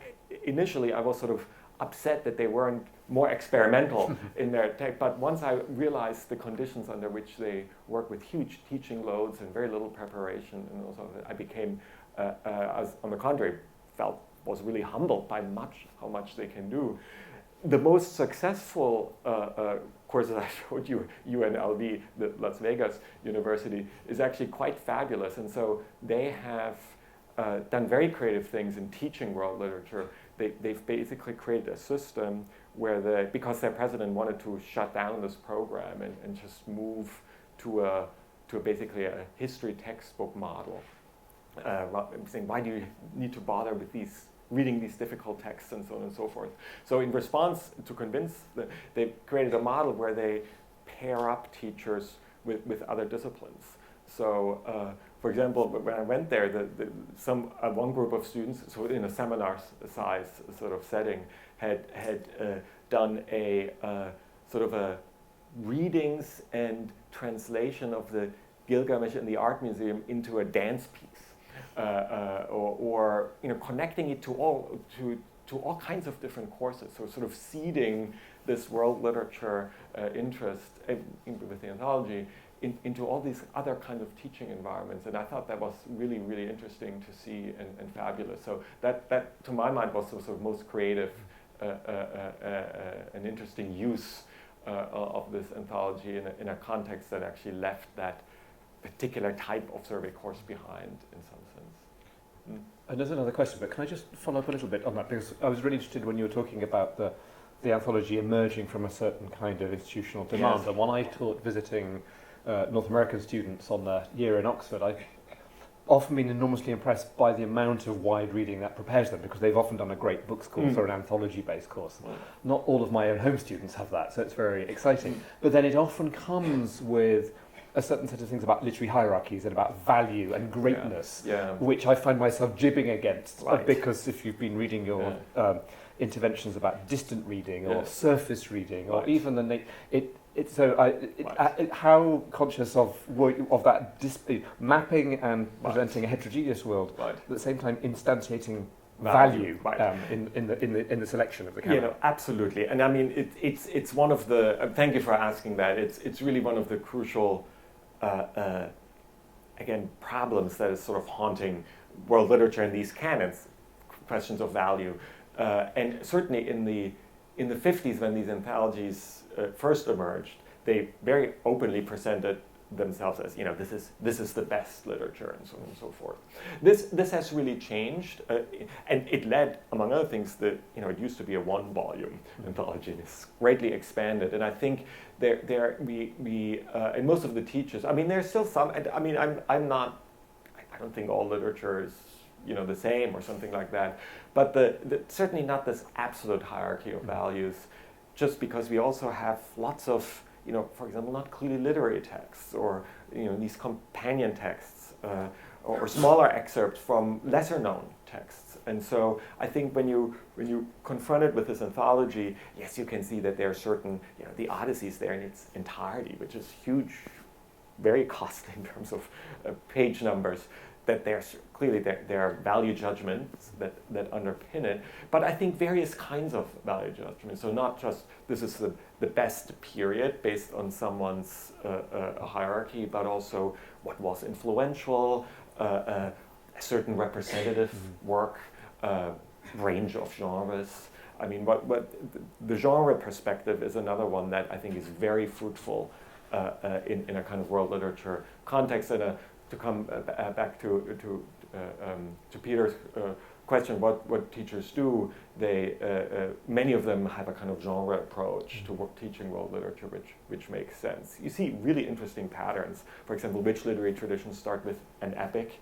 initially I was sort of upset that they weren't more experimental in their tech, but once I realized the conditions under which they work with huge teaching loads and very little preparation, and also I became, on the contrary, was really humbled by how much they can do. The most successful courses I showed you, UNLV, the Las Vegas University, is actually quite fabulous, and so they have done very creative things in teaching world literature. They've basically created a system where because their president wanted to shut down this program and just move to basically a history textbook model, saying, why do you need to bother with reading these difficult texts and so on and so forth. So in response to convince, they created a model where they pair up teachers with other disciplines. So for example, when I went there, one group of students, so in a seminar size sort of setting, had done a sort of a readings and translation of the Gilgamesh in the Art Museum into a dance piece, or connecting it to all kinds of different courses. So sort of seeding this world literature interest with the anthology into all these other kinds of teaching environments, and I thought that was really, really interesting to see and fabulous. So that to my mind was the sort of most creative and interesting use of this anthology in a context that actually left that particular type of survey course behind in some sense. And there's another question, but can I just follow up a little bit on that? Because I was really interested when you were talking about the anthology emerging from a certain kind of institutional demand. Yes. And when I taught visiting North American students on their year in Oxford, I've often been enormously impressed by the amount of wide reading that prepares them, because they've often done a great books course or an anthology-based course. Not all of my own home students have that, so it's very exciting. But then it often comes with a certain set of things about literary hierarchies and about value and greatness, which I find myself jibbing against, because if you've been reading your interventions about distant reading or surface reading, or even how conscious of that mapping and presenting a heterogeneous world, at the same time instantiating value in the selection of the camera. Absolutely, and I mean it's one of the. Thank you for asking that. It's really one of the crucial, problems that is sort of haunting world literature and these canons, questions of value, and certainly in the 50s when these anthologies first emerged, they very openly presented themselves as, this is the best literature and so on and so forth. This has really changed, and it led, among other things, that it used to be a one-volume anthology. It's greatly expanded, and I think and most of the teachers. I mean, there's still some. I mean, I don't think all literature is the same or something like that, but certainly not this absolute hierarchy of values. Just because we also have lots of, for example, not clearly literary texts, or these companion texts, or smaller excerpts from lesser known texts. And so I think when you confronted with this anthology, yes, you can see that there are certain, the Odyssey is there in its entirety, which is huge, very costly in terms of page numbers. that there's clearly there are value judgments that underpin it, but I think various kinds of value judgments. So not just this is the best period based on someone's hierarchy, but also what was influential, a certain representative work, range of genres. I mean, what the genre perspective is another one that I think is very fruitful in a kind of world literature context. And to come back to Peter's question, what teachers do, they many of them have a kind of genre approach to teaching world literature, which makes sense. You see really interesting patterns. For example, which literary traditions start with an epic,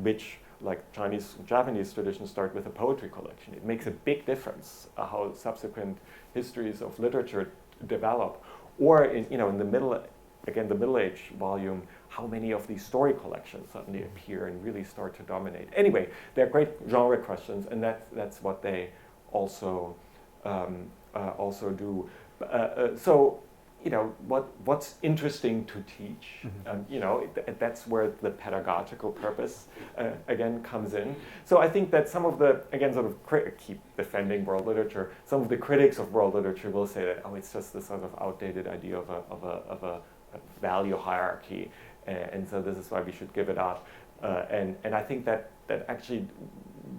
which, like Chinese and Japanese traditions, start with a poetry collection. It makes a big difference how subsequent histories of literature develop. Or in the middle, again, the Middle Age volume, how many of these story collections suddenly appear and really start to dominate. Anyway, they're great genre questions, and that's what they also do. So, what's interesting to teach? That's where the pedagogical purpose again comes in. So I think that some of the, again, sort of keep defending world literature. Some of the critics of world literature will say that it's just this sort of outdated idea of a value hierarchy, and so this is why we should give it up. And I think that actually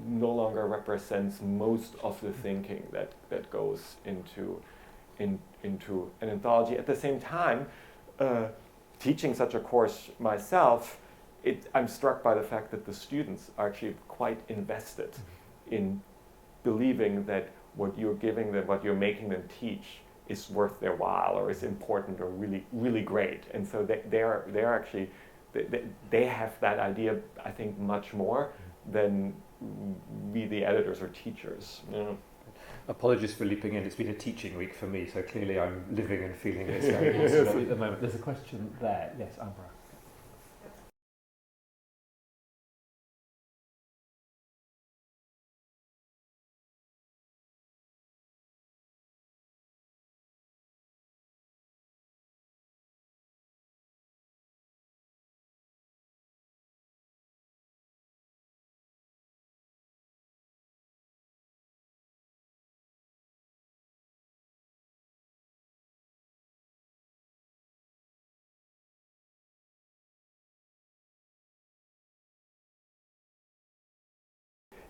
no longer represents most of the thinking that goes into an anthology. At the same time, teaching such a course myself, I'm struck by the fact that the students are actually quite invested in believing that what you're giving them, what you're making them teach, is worth their while or is important or really, really great. And so they're actually, they have that idea, I think, much more than we, the editors or teachers. Apologies for leaping in. It's been a teaching week for me, so clearly I'm living and feeling this very awesome at the moment. There's a question there. Yes, Ambra.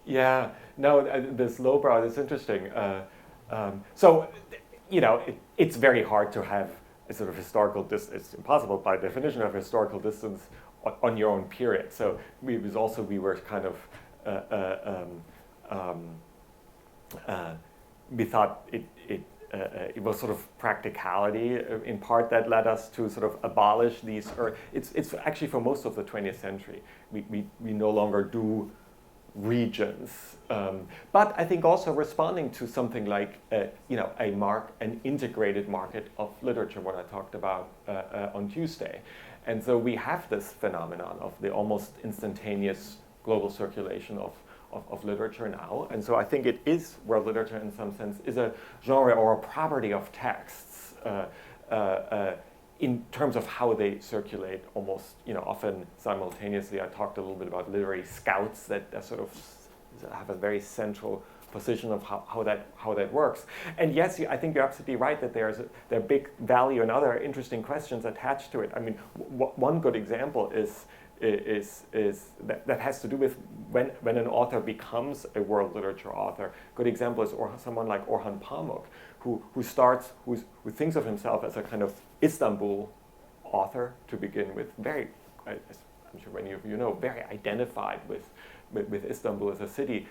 Yeah, no, this lowbrow is interesting. So, it's very hard to have a sort of historical distance. It's impossible by definition to have historical distance on your own period. So we were kind of, we thought it was sort of practicality in part that led us to sort of abolish these, or it's actually for most of the 20th century, we no longer do regions, but I think also responding to something like an integrated market of literature, what I talked about on Tuesday. And so we have this phenomenon of the almost instantaneous global circulation of literature now. And so I think it is, world literature in some sense is a genre or a property of texts in terms of how they circulate almost, often simultaneously. I talked a little bit about literary scouts that sort of have a very central position of how that works. And yes, I think you're absolutely right that there are big value and other interesting questions attached to it. I mean, one good example is that has to do with when an author becomes a world literature author. Good example is someone like Orhan Pamuk, who thinks of himself as a kind of Istanbul author to begin with, very, I'm sure many of you know, very identified with Istanbul as a city.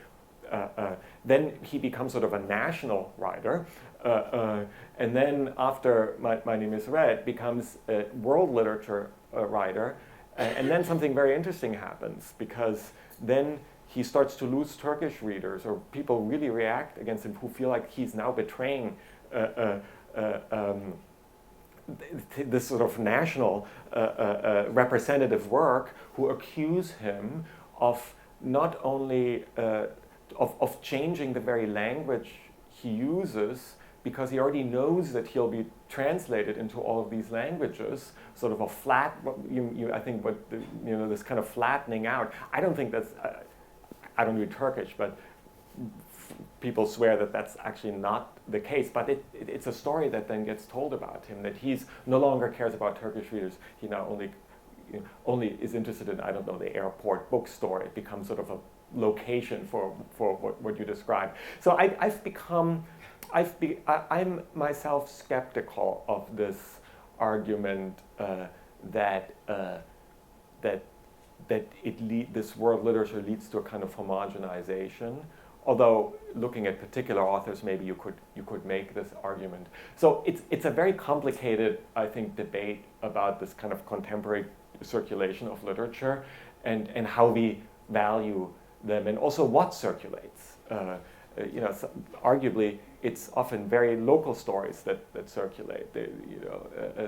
Then he becomes sort of a national writer, and then after My Name is Red becomes a world literature writer, and then something very interesting happens, because then he starts to lose Turkish readers, or people really react against him who feel like he's now betraying this sort of national representative work, who accuse him of not only of changing the very language he uses because he already knows that he'll be translated into all of these languages, sort of a flat, I think this kind of flattening out. I don't think that's, I don't read Turkish, but people swear that that's actually not the case, but it's a story that then gets told about him, that he's no longer cares about Turkish readers. He now only is interested in, I don't know, the airport bookstore. It becomes sort of a location for what you described. So I'm myself skeptical of this argument that this world literature leads to a kind of homogenization. Although looking at particular authors, maybe you could make this argument. So it's a very complicated, I think, debate about this kind of contemporary circulation of literature and how we value them, and also what circulates. Arguably, it's often very local stories that circulate.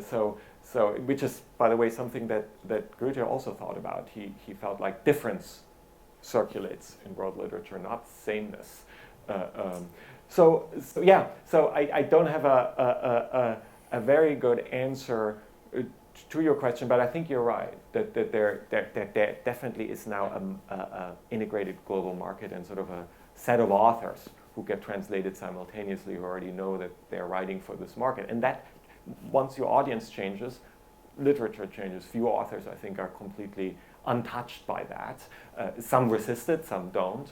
So which is, by the way, something that Goethe also thought about. He felt like difference circulates in world literature, not sameness. So I don't have a very good answer to your question, but I think you're right that there definitely is now an integrated global market and sort of a set of authors who get translated simultaneously, who already know that they're writing for this market. And that, once your audience changes, literature changes. Few authors, I think, are completely untouched by that. Some resist it, some don't.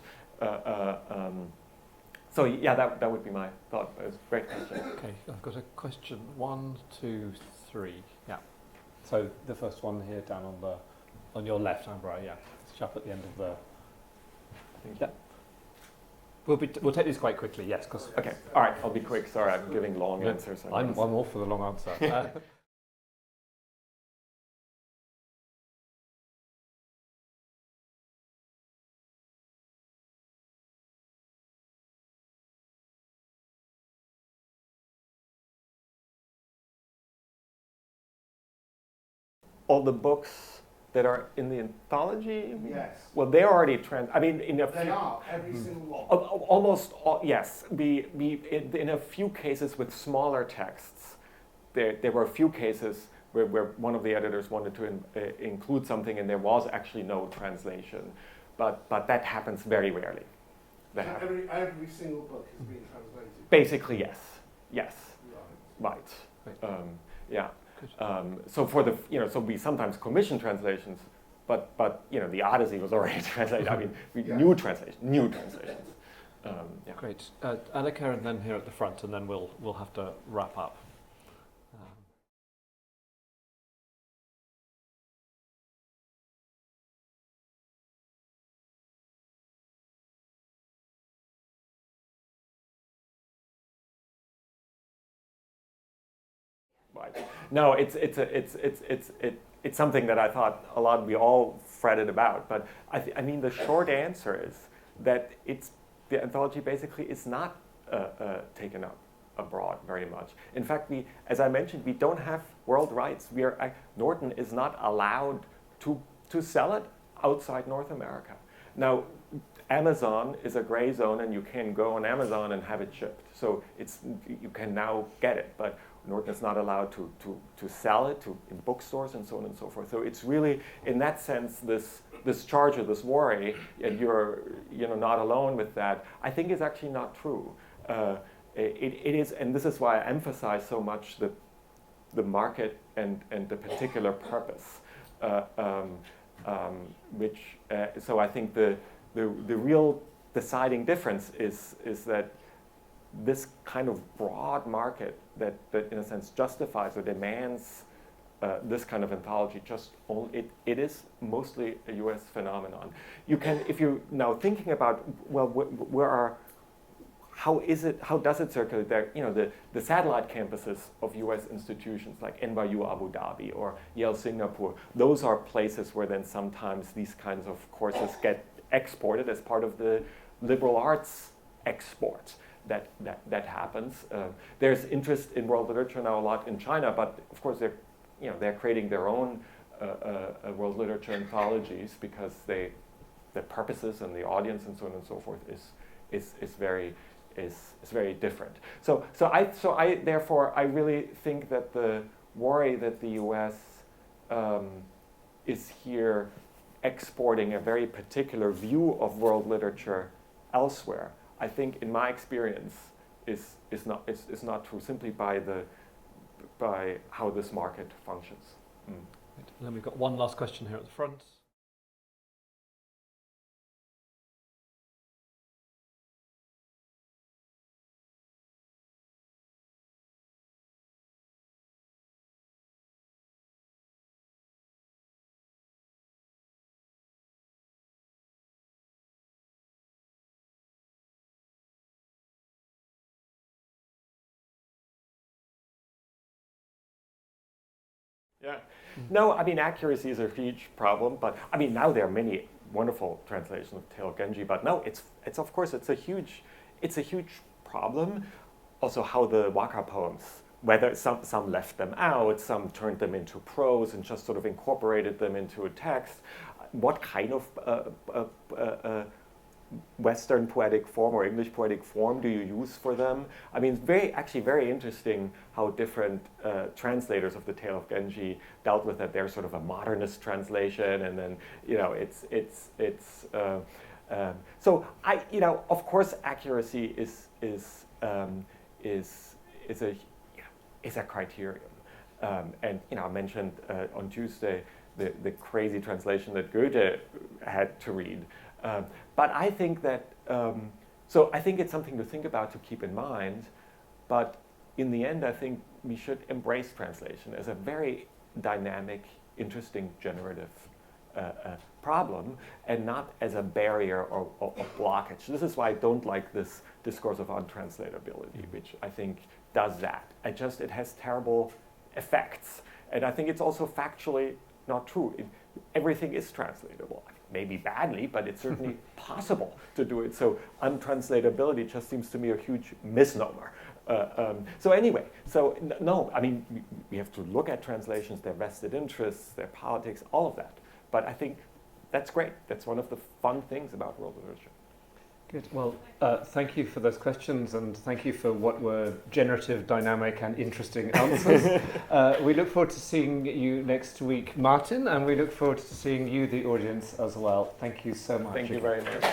So yeah, that would be my thought. It was a great question. Okay, I've got a question. 1, 2, 3. Yeah. So the first one here down on your left hand, right? Yeah. It's up at the end of the. I think. Yeah. We'll take these quite quickly. Yes, because. Okay. All right. I'll be quick. Sorry, I'm giving long answers. I'm all for the long answer. All the books that are in the anthology? Yes. Well, they're already They are, every single one. Almost all, yes. In a few cases with smaller texts, there were a few cases where one of the editors wanted to include something and there was actually no translation. But that happens very rarely. Every single book has been translated? Basically, yes. Yes. Right. Yeah. So so we sometimes commission translations, but the Odyssey was already translated. I mean, new translations. Yeah. Great. Annika, and then here at the front, and then we'll have to wrap up. Right. No, it's something that I thought a lot we all fretted about. But I mean, the short answer is that the anthology basically is not taken up abroad very much. In fact, as I mentioned, we don't have world rights. Norton is not allowed to sell it outside North America. Now, Amazon is a gray zone, and you can go on Amazon and have it shipped. So you can now get it, but Norton is not allowed to sell it in bookstores and so on and so forth. So it's really, in that sense, this charge or this worry, and you're not alone with that, I think is actually not true. It is, and this is why I emphasize so much the market and the particular purpose. So I think the real deciding difference is that this kind of broad market that in a sense justifies or demands this kind of anthology, it is mostly a US phenomenon. You can, if you're now thinking about, well, how does it circulate there? The satellite campuses of US institutions like NYU Abu Dhabi or Yale Singapore, those are places where then sometimes these kinds of courses get exported as part of the liberal arts export that happens. There's interest in world literature now a lot in China, but of course they're creating their own world literature anthologies because the purposes and the audience and so on and so forth is very is very different. So I therefore I really think that the worry that the U.S. Is here exporting a very particular view of world literature elsewhere, I think, in my experience, is not true simply by how this market functions. And then we've got one last question here at the front. Yeah. No, I mean, accuracy is a huge problem, but I mean, now there are many wonderful translations of Tale of Genji, but no, it's of course, it's a huge problem. Also, how the Waka poems, whether some left them out, some turned them into prose and just sort of incorporated them into a text. What kind of Western poetic form or English poetic form do you use for them? I mean, it's very interesting how different translators of the Tale of Genji dealt with that. There's sort of a modernist translation, and then so of course accuracy is a criterion, and I mentioned on Tuesday the crazy translation that Goethe had to read. But I think that, so I think it's something to think about, to keep in mind, but in the end I think we should embrace translation as a very dynamic, interesting, generative problem, and not as a barrier or blockage. This is why I don't like this discourse of untranslatability, which I think does that. It has terrible effects, and I think it's also factually not true. Everything is translatable. Maybe badly, but it's certainly possible to do it. So untranslatability just seems to me a huge misnomer. So anyway, no, I mean, we have to look at translations, their vested interests, their politics, all of that. But I think that's great. That's one of the fun things about world literature. Good. Well, thank you for those questions, and thank you for what were generative, dynamic, and interesting answers. We look forward to seeing you next week, Martin, and we look forward to seeing you, the audience, as well. Thank you so much. Thank you very much.